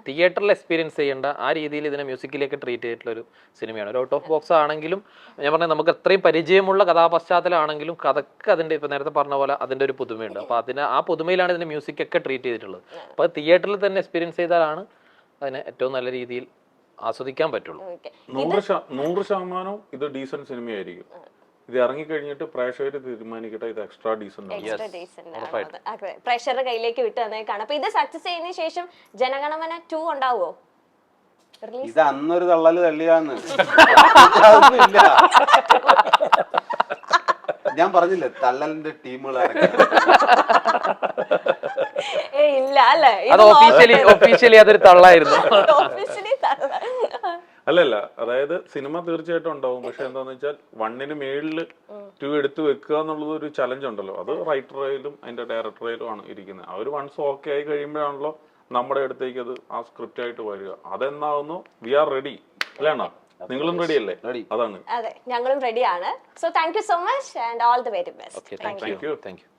തിയേറ്ററിൽ എക്സ്പീരിയൻസ് ചെയ്യേണ്ട ആ രീതിയിൽ ഇതിനെ മ്യൂസിക്കിലേക്ക് ട്രീറ്റ് ചെയ്തിട്ടുള്ള ഒരു സിനിമയാണ്. ഒരു ഔട്ട് ഓഫ് ബോക്സ് ആണെങ്കിലും ഞാൻ പറഞ്ഞ നമുക്ക് അത്രയും പരിചയമുള്ള കഥാപശ്ചാത്തലമാണെങ്കിലും കഥക്ക് അതിന്റെ ഇപ്പൊ നേരത്തെ പറഞ്ഞ പോലെ അതിന്റെ ഒരു പുതുമയുണ്ട്. അപ്പൊ ആ പുതുമയിലാണ് ഇതിന്റെ മ്യൂസിക് ഒക്കെ ട്രീറ്റ് ചെയ്തിട്ടുള്ളത്. അപ്പൊ തിയേറ്ററിൽ തന്നെ എക്സ്പീരിയൻസ് ചെയ്താലാണ് അതിനെ ഏറ്റവും നല്ല രീതിയിൽ ആസ്വദിക്കാൻ പറ്റുള്ളൂ. 100% ഇത് ഡീസന്റ് സിനിമയായിരിക്കും. ഇത് ഇറങ്ങിക്കഴിഞ്ഞിട്ട് പ്രേക്ഷകർ തീരുമാനിക്കട്ടെ ഇത് എക്സ്ട്രാ ഡീസന്റ് പ്രേക്ഷകരുടെ കയ്യിലേക്ക് വിട്ടു തന്നേക്കാണ്. അപ്പൊ ഇത് സക്സസ് ചെയ്തതിനു ശേഷം ജനഗണമന 2 ഉണ്ടാവുമോ? ഇത് അന്നൊരു തള്ളല് തള്ളിയാന്ന് ഞാൻ പറഞ്ഞില്ലേ, തള്ളലിന്റെ ടീമുകൾ ഇല്ല അല്ലേ അത് ഒഫീഷ്യലി അതൊരു തള്ളായിരുന്നു. ഒഫീഷ്യലി അല്ലല്ല, അതായത് സിനിമ തീർച്ചയായിട്ടും ഉണ്ടാവും. പക്ഷെ എന്താന്ന് വെച്ചാൽ 1 മേളില് 2 എടുത്ത് വെക്കുക എന്നുള്ളത് ഒരു ചലഞ്ച് ഉണ്ടല്ലോ. അത് റൈറ്ററേലും അതിന്റെ ഡയറക്ടറേലും ആണ് ഇരിക്കുന്നത്. അവർ വൺസ് ഓക്കെ ആയി കഴിയുമ്പോഴാണല്ലോ നമ്മുടെ അടുത്തേക്ക് അത് ആ സ്ക്രിപ്റ്റ് ആയിട്ട് വരിക. അതെന്നാവുന്നു വി ആർ റെഡി അല്ലേണോ? നിങ്ങളും റെഡി അല്ലേ? അതാണ്. അതെ, ഞങ്ങളും റെഡിയാണ്. So thank you so much and all the very best. Thank you.